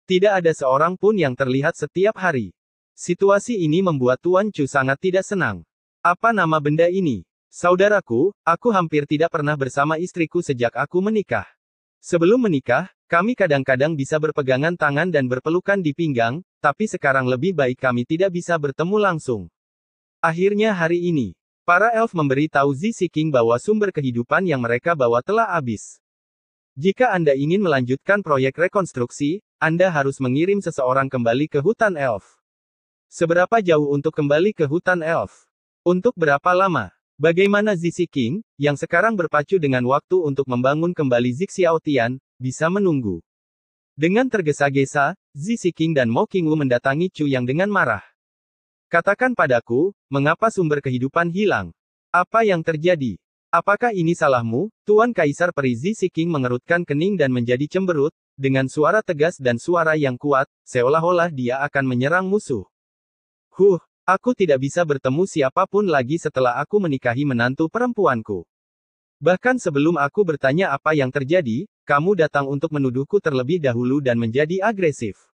Tidak ada seorang pun yang terlihat setiap hari. Situasi ini membuat Tuan Chu sangat tidak senang. Apa nama benda ini? Saudaraku, aku hampir tidak pernah bersama istriku sejak aku menikah. Sebelum menikah, kami kadang-kadang bisa berpegangan tangan dan berpelukan di pinggang, tapi sekarang lebih baik kami tidak bisa bertemu langsung. Akhirnya hari ini, para elf memberi tahu Zizi King bahwa sumber kehidupan yang mereka bawa telah habis. Jika Anda ingin melanjutkan proyek rekonstruksi, Anda harus mengirim seseorang kembali ke hutan elf. Seberapa jauh untuk kembali ke hutan elf? Untuk berapa lama? Bagaimana Zizi King, yang sekarang berpacu dengan waktu untuk membangun kembali Zixiaotian, bisa menunggu? Dengan tergesa-gesa, Zizi King dan Mo Qingwu mendatangi Chu Yang dengan marah. Katakan padaku, mengapa sumber kehidupan hilang? Apa yang terjadi? Apakah ini salahmu? Tuan Kaisar Peri Zizi King mengerutkan kening dan menjadi cemberut, dengan suara tegas dan suara yang kuat, seolah-olah dia akan menyerang musuh. Aku tidak bisa bertemu siapapun lagi setelah aku menikahi menantu perempuanku. Bahkan sebelum aku bertanya apa yang terjadi, kamu datang untuk menuduhku terlebih dahulu dan menjadi agresif.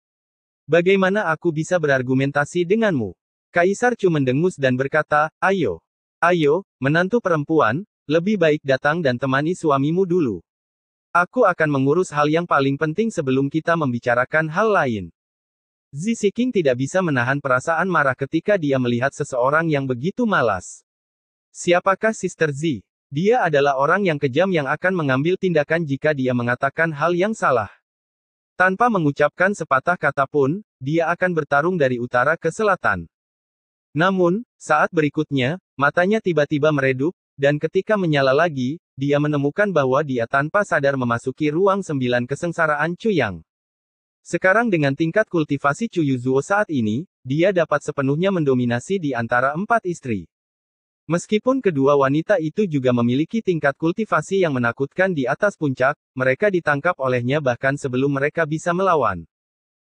Bagaimana aku bisa berargumentasi denganmu? Kaisar Chu mendengus dan berkata, ayo, menantu perempuan, lebih baik datang dan temani suamimu dulu. Aku akan mengurus hal yang paling penting sebelum kita membicarakan hal lain. Zizi King tidak bisa menahan perasaan marah ketika dia melihat seseorang yang begitu malas. Siapakah Sister Zi? Dia adalah orang yang kejam yang akan mengambil tindakan jika dia mengatakan hal yang salah. Tanpa mengucapkan sepatah kata pun, dia akan bertarung dari utara ke selatan. Namun, saat berikutnya, matanya tiba-tiba meredup, dan ketika menyala lagi, dia menemukan bahwa dia tanpa sadar memasuki ruang 9 kesengsaraan Chu Yang. Sekarang dengan tingkat kultivasi Chu Yuzuo saat ini, dia dapat sepenuhnya mendominasi di antara 4 istri. Meskipun kedua wanita itu juga memiliki tingkat kultivasi yang menakutkan di atas puncak, mereka ditangkap olehnya bahkan sebelum mereka bisa melawan.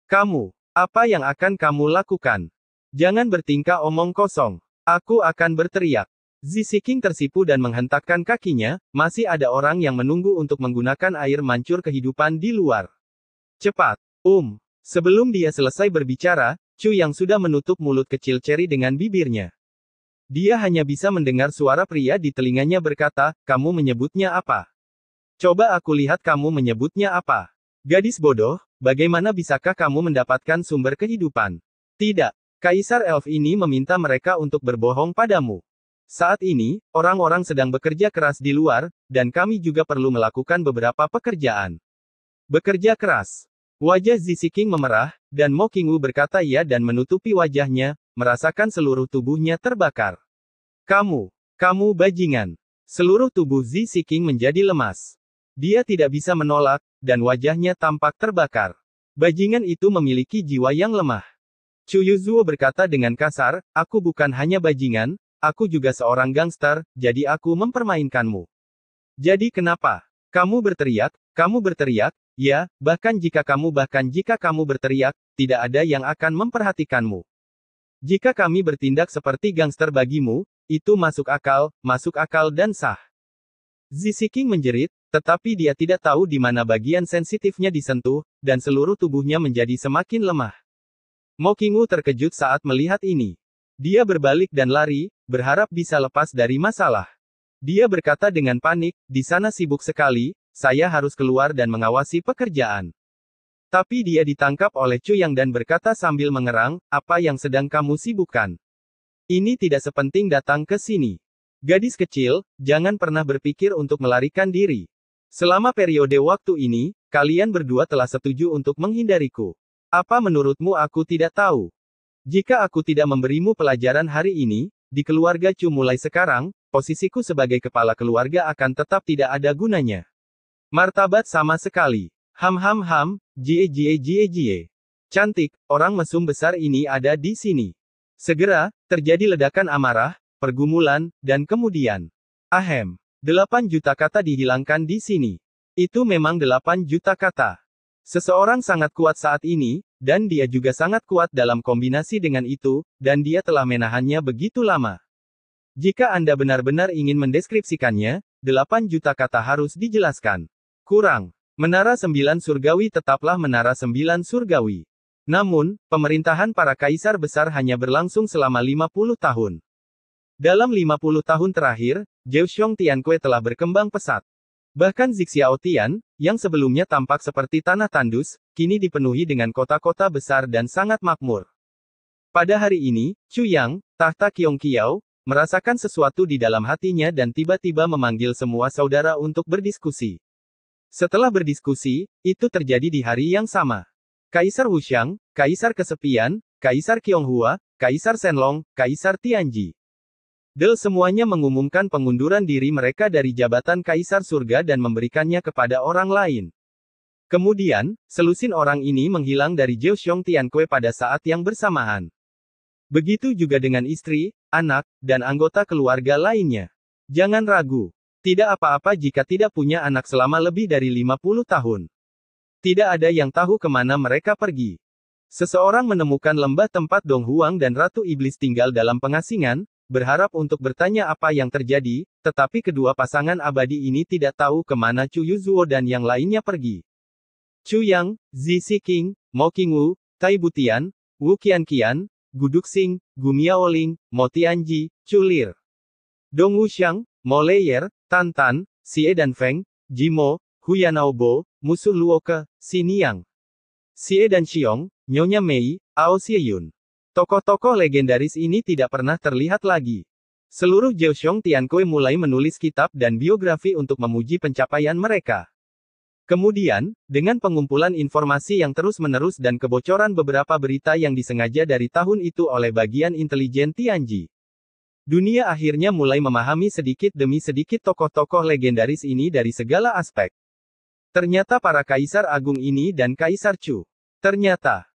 Kamu, apa yang akan kamu lakukan? Jangan bertingkah omong kosong. Aku akan berteriak. Zizi King tersipu dan menghentakkan kakinya, masih ada orang yang menunggu untuk menggunakan air mancur kehidupan di luar. Cepat. Sebelum dia selesai berbicara, Chu Yang sudah menutup mulut kecil Cherry dengan bibirnya. Dia hanya bisa mendengar suara pria di telinganya berkata, kamu menyebutnya apa? Coba aku lihat kamu menyebutnya apa. Gadis bodoh, bagaimana bisakah kamu mendapatkan sumber kehidupan? Tidak. Kaisar Elf ini meminta mereka untuk berbohong padamu. Saat ini, orang-orang sedang bekerja keras di luar, dan kami juga perlu melakukan beberapa pekerjaan. Bekerja keras. Wajah Zizi King memerah, dan Mo Qingwu berkata iya dan menutupi wajahnya, merasakan seluruh tubuhnya terbakar. Kamu bajingan. Seluruh tubuh Zizi King menjadi lemas. Dia tidak bisa menolak, dan wajahnya tampak terbakar. Bajingan itu memiliki jiwa yang lemah. Chu Yuzuo berkata dengan kasar, aku bukan hanya bajingan, aku juga seorang gangster, jadi aku mempermainkanmu. Jadi kenapa? Kamu berteriak, ya, bahkan jika kamu berteriak, tidak ada yang akan memperhatikanmu. Jika kami bertindak seperti gangster bagimu, itu masuk akal dan sah. Zizi King menjerit, tetapi dia tidak tahu di mana bagian sensitifnya disentuh, dan seluruh tubuhnya menjadi semakin lemah. Mo Qingwu terkejut saat melihat ini. Dia berbalik dan lari, berharap bisa lepas dari masalah. Dia berkata dengan panik, di sana sibuk sekali, saya harus keluar dan mengawasi pekerjaan. Tapi dia ditangkap oleh Chu Yang dan berkata sambil mengerang, apa yang sedang kamu sibukkan? Ini tidak sepenting datang ke sini. Gadis kecil, jangan pernah berpikir untuk melarikan diri. Selama periode waktu ini, kalian berdua telah setuju untuk menghindariku. Apa menurutmu aku tidak tahu? Jika aku tidak memberimu pelajaran hari ini, di keluarga Chu mulai sekarang, posisiku sebagai kepala keluarga akan tetap tidak ada gunanya. Martabat sama sekali. Jie. Cantik, orang mesum besar ini ada di sini. Segera, terjadi ledakan amarah, pergumulan, dan kemudian. 8 juta kata dihilangkan di sini. Itu memang 8 juta kata. Seseorang sangat kuat saat ini, dan dia juga sangat kuat dalam kombinasi dengan itu, dan dia telah menahannya begitu lama. Jika Anda benar-benar ingin mendeskripsikannya, 8 juta kata harus dijelaskan. Kurang. Menara 9 Surgawi tetaplah Menara 9 Surgawi. Namun, pemerintahan para kaisar besar hanya berlangsung selama 50 tahun. Dalam 50 tahun terakhir, Zhou Tianque telah berkembang pesat. Bahkan Zixiao Tian, yang sebelumnya tampak seperti tanah tandus, kini dipenuhi dengan kota-kota besar dan sangat makmur. Pada hari ini, Chu Yang, tahta Qiongqiao, merasakan sesuatu di dalam hatinya dan tiba-tiba memanggil semua saudara untuk berdiskusi. Setelah berdiskusi, itu terjadi di hari yang sama. Kaisar Wuxiang, Kaisar Kesepian, Kaisar Qianghua, Kaisar Shenlong, Kaisar Tianji. Semuanya mengumumkan pengunduran diri mereka dari jabatan Kaisar Surga dan memberikannya kepada orang lain. Kemudian, selusin orang ini menghilang dari Zhou Tianque pada saat yang bersamaan. Begitu juga dengan istri, anak, dan anggota keluarga lainnya. Jangan ragu. Tidak apa-apa jika tidak punya anak selama lebih dari 50 tahun. Tidak ada yang tahu kemana mereka pergi. Seseorang menemukan lembah tempat Dong Huang dan Ratu Iblis tinggal dalam pengasingan, berharap untuk bertanya apa yang terjadi, tetapi kedua pasangan abadi ini tidak tahu kemana Chu Yuzuo dan yang lainnya pergi. Chu Yang, Zizi King, Mo Qingwu, Tai Butian, Wu Qianqian, Gu Duxing, Gu Miaoling, Mo Tianji, Chu Lir. Dong Wuxiang, Mo Leier, Tan Tan, Xie dan Feng, Jimo, Hu Yanaobo, musuh Luoke, Xin Yang. Xie dan Xiong, Nyonya Mei, Ao Xieyun. Tokoh-tokoh legendaris ini tidak pernah terlihat lagi. Seluruh Zhou Tianque mulai menulis kitab dan biografi untuk memuji pencapaian mereka. Kemudian, dengan pengumpulan informasi yang terus-menerus dan kebocoran beberapa berita yang disengaja dari tahun itu oleh bagian intelijen Tianji, dunia akhirnya mulai memahami sedikit demi sedikit tokoh-tokoh legendaris ini dari segala aspek. Ternyata para kaisar agung ini dan Kaisar Chu. Ternyata,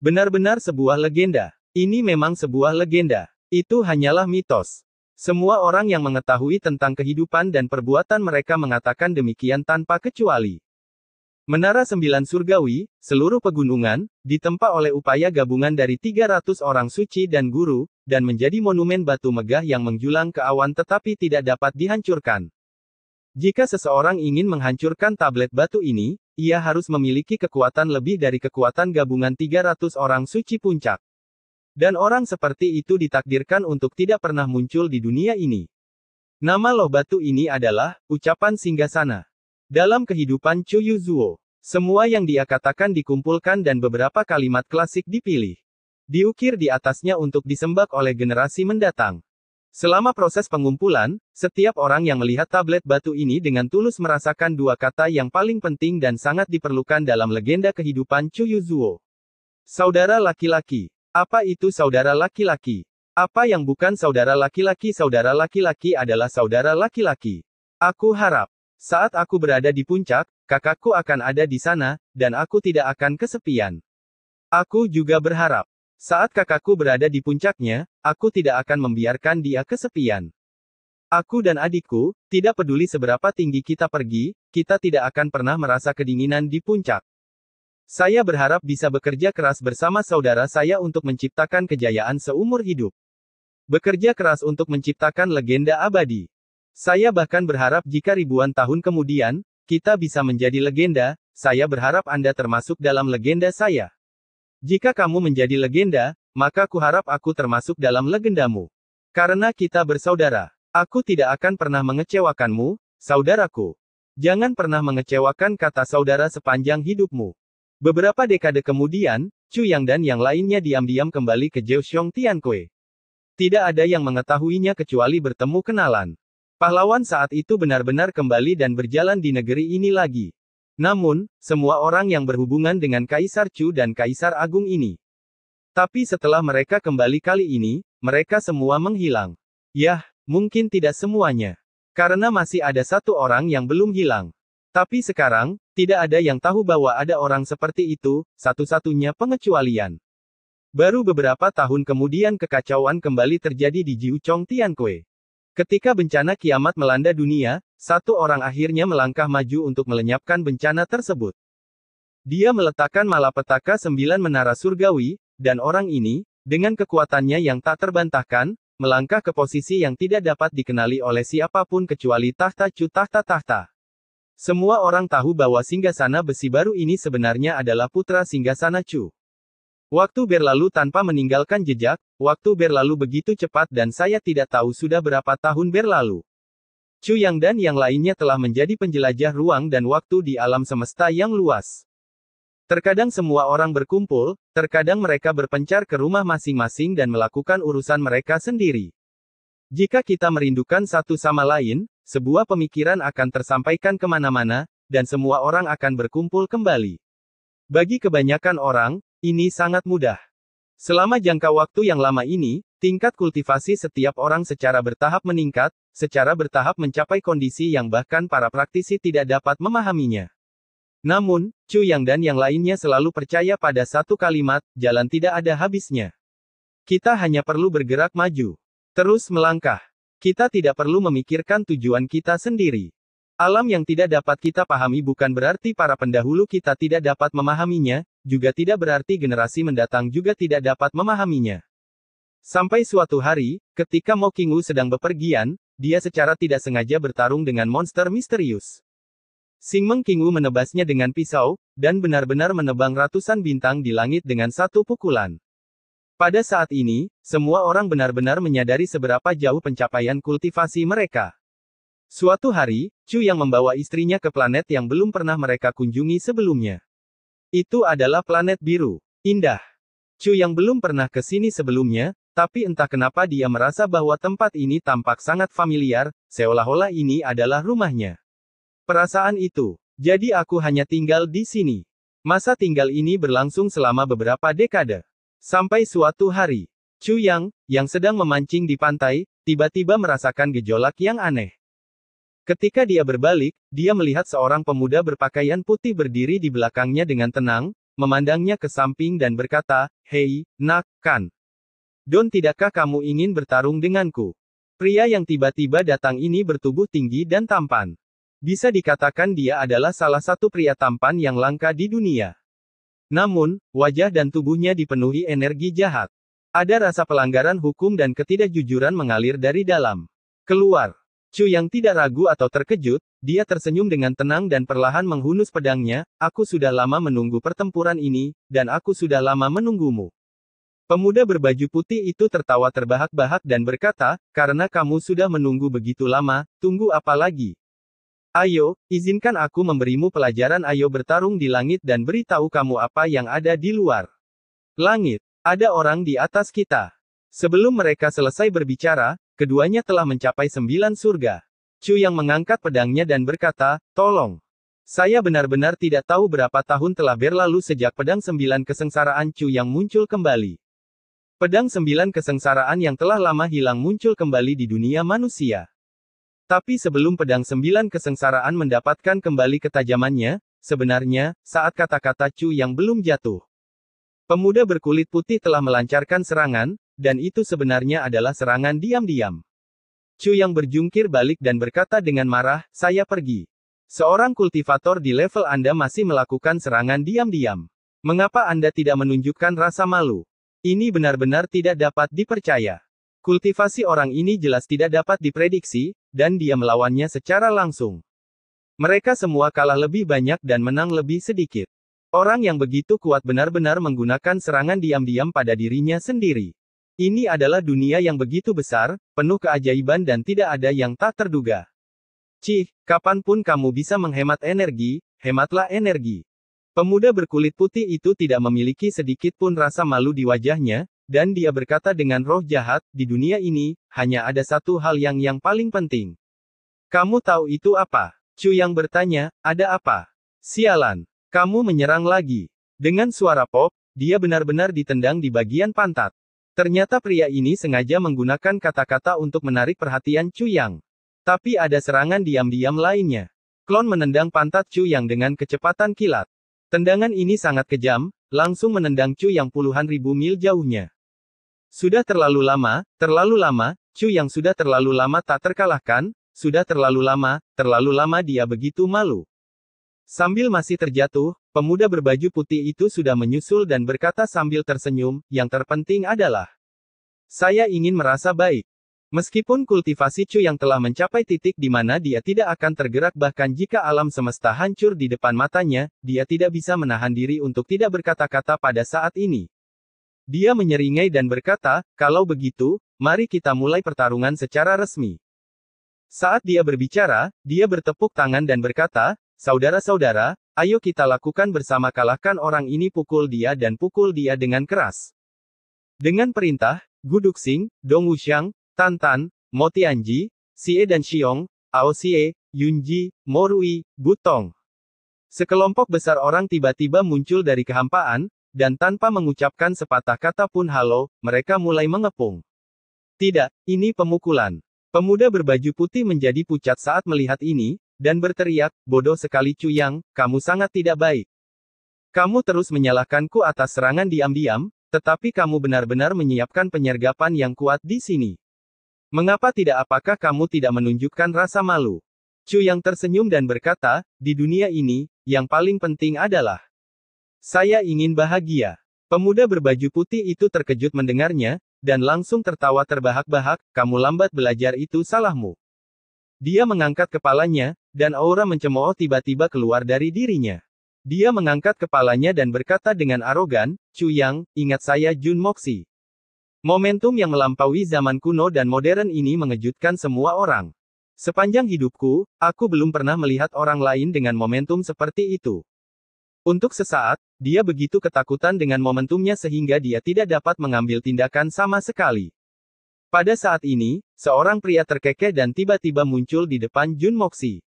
benar-benar sebuah legenda. Ini memang sebuah legenda. Itu hanyalah mitos. Semua orang yang mengetahui tentang kehidupan dan perbuatan mereka mengatakan demikian tanpa kecuali. Menara 9 Surgawi, seluruh pegunungan, ditempa oleh upaya gabungan dari 300 orang suci dan guru, dan menjadi monumen batu megah yang menjulang ke awan tetapi tidak dapat dihancurkan. Jika seseorang ingin menghancurkan tablet batu ini, ia harus memiliki kekuatan lebih dari kekuatan gabungan 300 orang suci puncak. Dan orang seperti itu ditakdirkan untuk tidak pernah muncul di dunia ini. Nama loh batu ini adalah, ucapan singgasana. Dalam kehidupan Chu Yuzuo, semua yang dia katakan dikumpulkan dan beberapa kalimat klasik dipilih. Diukir di atasnya untuk disembah oleh generasi mendatang. Selama proses pengumpulan, setiap orang yang melihat tablet batu ini dengan tulus merasakan dua kata yang paling penting dan sangat diperlukan dalam legenda kehidupan Chu Yuzuo. Saudara laki-laki. Apa itu saudara laki-laki? Apa yang bukan saudara laki-laki? Saudara laki-laki adalah saudara laki-laki. Aku harap, saat aku berada di puncak, kakakku akan ada di sana, dan aku tidak akan kesepian. Aku juga berharap, saat kakakku berada di puncaknya, aku tidak akan membiarkan dia kesepian. Aku dan adikku, tidak peduli seberapa tinggi kita pergi, kita tidak akan pernah merasa kedinginan di puncak. Saya berharap bisa bekerja keras bersama saudara saya untuk menciptakan kejayaan seumur hidup. Bekerja keras untuk menciptakan legenda abadi. Saya bahkan berharap jika ribuan tahun kemudian, kita bisa menjadi legenda, saya berharap Anda termasuk dalam legenda saya. Jika kamu menjadi legenda, maka kuharap aku termasuk dalam legendamu. Karena kita bersaudara. Aku tidak akan pernah mengecewakanmu, saudaraku. Jangan pernah mengecewakan kata saudara sepanjang hidupmu. Beberapa dekade kemudian, Chu Yang dan yang lainnya diam-diam kembali ke Zheoxiong Tiankui. Tidak ada yang mengetahuinya kecuali bertemu kenalan. Pahlawan saat itu benar-benar kembali dan berjalan di negeri ini lagi. Namun, semua orang yang berhubungan dengan Kaisar Chu dan Kaisar Agung ini. Tapi setelah mereka kembali kali ini, mereka semua menghilang. Yah, mungkin tidak semuanya. Karena masih ada satu orang yang belum hilang. Tapi sekarang, tidak ada yang tahu bahwa ada orang seperti itu, satu-satunya pengecualian. Baru beberapa tahun kemudian kekacauan kembali terjadi di Jiuchong Tiankui. Ketika bencana kiamat melanda dunia, satu orang akhirnya melangkah maju untuk melenyapkan bencana tersebut. Dia meletakkan malapetaka 9 menara surgawi, dan orang ini, dengan kekuatannya yang tak terbantahkan, melangkah ke posisi yang tidak dapat dikenali oleh siapapun kecuali tahta Chu tahta-tahta. Semua orang tahu bahwa singgasana besi baru ini sebenarnya adalah putra singgasana Chu. Waktu berlalu tanpa meninggalkan jejak, waktu berlalu begitu cepat dan saya tidak tahu sudah berapa tahun berlalu. Chu Yang dan yang lainnya telah menjadi penjelajah ruang dan waktu di alam semesta yang luas. Terkadang semua orang berkumpul, terkadang mereka berpencar ke rumah masing-masing dan melakukan urusan mereka sendiri. Jika kita merindukan satu sama lain, sebuah pemikiran akan tersampaikan kemana-mana, dan semua orang akan berkumpul kembali. Bagi kebanyakan orang, ini sangat mudah. Selama jangka waktu yang lama ini, tingkat kultivasi setiap orang secara bertahap meningkat, secara bertahap mencapai kondisi yang bahkan para praktisi tidak dapat memahaminya. Namun, Chu Yang dan yang lainnya selalu percaya pada satu kalimat, jalan tidak ada habisnya. Kita hanya perlu bergerak maju. Terus melangkah. Kita tidak perlu memikirkan tujuan kita sendiri. Alam yang tidak dapat kita pahami bukan berarti para pendahulu kita tidak dapat memahaminya, juga tidak berarti generasi mendatang juga tidak dapat memahaminya. Sampai suatu hari, ketika Mo Qingwu sedang bepergian, dia secara tidak sengaja bertarung dengan monster misterius. Xingmeng Qingwu menebasnya dengan pisau, dan benar-benar menebang ratusan bintang di langit dengan satu pukulan. Pada saat ini, semua orang benar-benar menyadari seberapa jauh pencapaian kultivasi mereka. Suatu hari, Chu yang membawa istrinya ke planet yang belum pernah mereka kunjungi sebelumnya. Itu adalah planet biru. Indah. Chu yang belum pernah ke sini sebelumnya, tapi entah kenapa dia merasa bahwa tempat ini tampak sangat familiar, seolah-olah ini adalah rumahnya. Perasaan itu. Jadi aku hanya tinggal di sini. Masa tinggal ini berlangsung selama beberapa dekade. Sampai suatu hari, Chu yang sedang memancing di pantai, tiba-tiba merasakan gejolak yang aneh. Ketika dia berbalik, dia melihat seorang pemuda berpakaian putih berdiri di belakangnya dengan tenang, memandangnya ke samping dan berkata, "Hei, nak, kan? Don, tidakkah kamu ingin bertarung denganku?" Pria yang tiba-tiba datang ini bertubuh tinggi dan tampan. Bisa dikatakan dia adalah salah satu pria tampan yang langka di dunia. Namun, wajah dan tubuhnya dipenuhi energi jahat. Ada rasa pelanggaran hukum dan ketidakjujuran mengalir dari dalam. Keluar. Chu yang tidak ragu atau terkejut, dia tersenyum dengan tenang dan perlahan menghunus pedangnya, aku sudah lama menunggu pertempuran ini, dan aku sudah lama menunggumu. Pemuda berbaju putih itu tertawa terbahak-bahak dan berkata, karena kamu sudah menunggu begitu lama, tunggu apa lagi? Ayo, izinkan aku memberimu pelajaran. Ayo bertarung di langit dan beritahu kamu apa yang ada di luar. Langit, ada orang di atas kita. Sebelum mereka selesai berbicara, keduanya telah mencapai 9 surga. Chu yang mengangkat pedangnya dan berkata, tolong. Saya benar-benar tidak tahu berapa tahun telah berlalu sejak pedang 9 kesengsaraan Chu yang muncul kembali. Pedang 9 kesengsaraan yang telah lama hilang muncul kembali di dunia manusia. Tapi sebelum pedang 9 kesengsaraan mendapatkan kembali ketajamannya, sebenarnya, saat kata-kata Chu yang belum jatuh. Pemuda berkulit putih telah melancarkan serangan, dan itu sebenarnya adalah serangan diam-diam. Chu yang berjungkir balik dan berkata dengan marah, saya pergi. Seorang kultivator di level Anda masih melakukan serangan diam-diam. Mengapa Anda tidak menunjukkan rasa malu? Ini benar-benar tidak dapat dipercaya. Kultivasi orang ini jelas tidak dapat diprediksi, dan dia melawannya secara langsung. Mereka semua kalah lebih banyak dan menang lebih sedikit. Orang yang begitu kuat benar-benar menggunakan serangan diam-diam pada dirinya sendiri. Ini adalah dunia yang begitu besar, penuh keajaiban dan tidak ada yang tak terduga. Cih, kapanpun kamu bisa menghemat energi, hematlah energi. Pemuda berkulit putih itu tidak memiliki sedikit pun rasa malu di wajahnya, dan dia berkata dengan roh jahat, di dunia ini, hanya ada satu hal yang paling penting. Kamu tahu itu apa? Chu yang bertanya, ada apa? Sialan, kamu menyerang lagi. Dengan suara pop, dia benar-benar ditendang di bagian pantat. Ternyata pria ini sengaja menggunakan kata-kata untuk menarik perhatian Chu Yang. Tapi ada serangan diam-diam lainnya. Klon menendang pantat Chu Yang dengan kecepatan kilat. Tendangan ini sangat kejam, langsung menendang Chu Yang puluhan ribu mil jauhnya. Sudah terlalu lama, Chu Yang sudah terlalu lama tak terkalahkan, sudah terlalu lama dia begitu malu. Sambil masih terjatuh, pemuda berbaju putih itu sudah menyusul dan berkata sambil tersenyum, yang terpenting adalah, saya ingin merasa baik. Meskipun kultivasi Chu yang telah mencapai titik di mana dia tidak akan tergerak bahkan jika alam semesta hancur di depan matanya, dia tidak bisa menahan diri untuk tidak berkata-kata pada saat ini. Dia menyeringai dan berkata, kalau begitu, mari kita mulai pertarungan secara resmi. Saat dia berbicara, dia bertepuk tangan dan berkata, saudara-saudara, ayo kita lakukan bersama, kalahkan orang ini, pukul dia dan pukul dia dengan keras. Dengan perintah, Gu Duxing, Dong Wuxiang, Tan Tan, Mo Tianji, Xie dan Xiong, Ao Xie, Yunji, Mo Rui, Butong. Sekelompok besar orang tiba-tiba muncul dari kehampaan, dan tanpa mengucapkan sepatah kata pun halo, mereka mulai mengepung. Tidak, ini pemukulan. Pemuda berbaju putih menjadi pucat saat melihat ini, dan berteriak, bodoh sekali Chu Yang, kamu sangat tidak baik. Kamu terus menyalahkanku atas serangan diam-diam, tetapi kamu benar-benar menyiapkan penyergapan yang kuat di sini. Mengapa tidak? Apakah kamu tidak menunjukkan rasa malu? Chu yang tersenyum dan berkata, di dunia ini, yang paling penting adalah, saya ingin bahagia. Pemuda berbaju putih itu terkejut mendengarnya, dan langsung tertawa terbahak-bahak, kamu lambat belajar, itu salahmu. Dia mengangkat kepalanya, dan aura mencemooh tiba-tiba keluar dari dirinya. Dia mengangkat kepalanya dan berkata dengan arogan, Chu Yang, ingat saya Jun Moxi. Momentum yang melampaui zaman kuno dan modern ini mengejutkan semua orang. Sepanjang hidupku, aku belum pernah melihat orang lain dengan momentum seperti itu. Untuk sesaat, dia begitu ketakutan dengan momentumnya sehingga dia tidak dapat mengambil tindakan sama sekali. Pada saat ini, seorang pria terkekeh dan tiba-tiba muncul di depan Jun Moxi.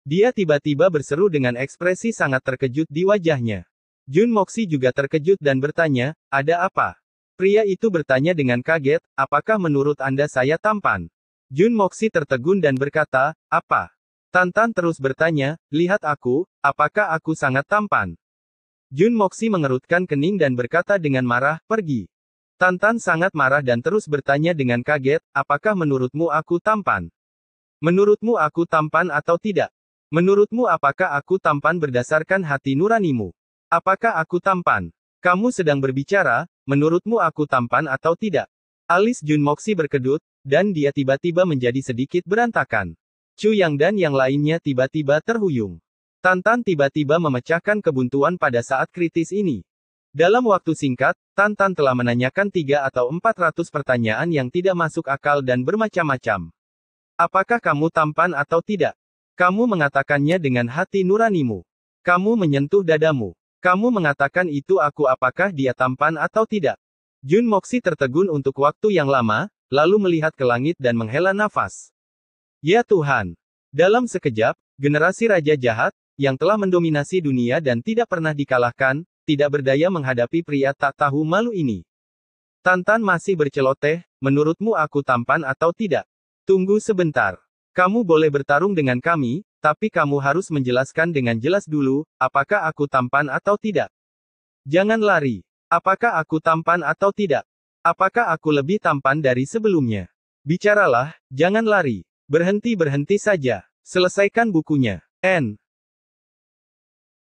Dia tiba-tiba berseru dengan ekspresi sangat terkejut di wajahnya. Jun Moxi juga terkejut dan bertanya, ada apa? Pria itu bertanya dengan kaget, apakah menurut Anda saya tampan? Jun Moxi tertegun dan berkata, apa? Tan Tan terus bertanya, lihat aku, apakah aku sangat tampan? Jun Moxi mengerutkan kening dan berkata dengan marah, pergi. Tan Tan sangat marah dan terus bertanya dengan kaget, apakah menurutmu aku tampan? Menurutmu aku tampan atau tidak? Menurutmu apakah aku tampan berdasarkan hati nuranimu? Apakah aku tampan? Kamu sedang berbicara, menurutmu aku tampan atau tidak? Alis Jun Moxi berkedut, dan dia tiba-tiba menjadi sedikit berantakan. Chu Yang dan yang lainnya tiba-tiba terhuyung. Tan tiba-tiba memecahkan kebuntuan pada saat kritis ini. Dalam waktu singkat, Tan telah menanyakan 3 atau 400 pertanyaan yang tidak masuk akal dan bermacam-macam. Apakah kamu tampan atau tidak? Kamu mengatakannya dengan hati nuranimu. Kamu menyentuh dadamu. Kamu mengatakan itu aku, apakah dia tampan atau tidak? Jun Moxi tertegun untuk waktu yang lama, lalu melihat ke langit dan menghela nafas. Ya Tuhan! Dalam sekejap, generasi Raja Jahat, yang telah mendominasi dunia dan tidak pernah dikalahkan, tidak berdaya menghadapi pria tak tahu malu ini. Tan masih berceloteh, menurutmu aku tampan atau tidak? Tunggu sebentar. Kamu boleh bertarung dengan kami, tapi kamu harus menjelaskan dengan jelas dulu, apakah aku tampan atau tidak? Jangan lari. Apakah aku tampan atau tidak? Apakah aku lebih tampan dari sebelumnya? Bicaralah, jangan lari. Berhenti saja. Selesaikan bukunya. N.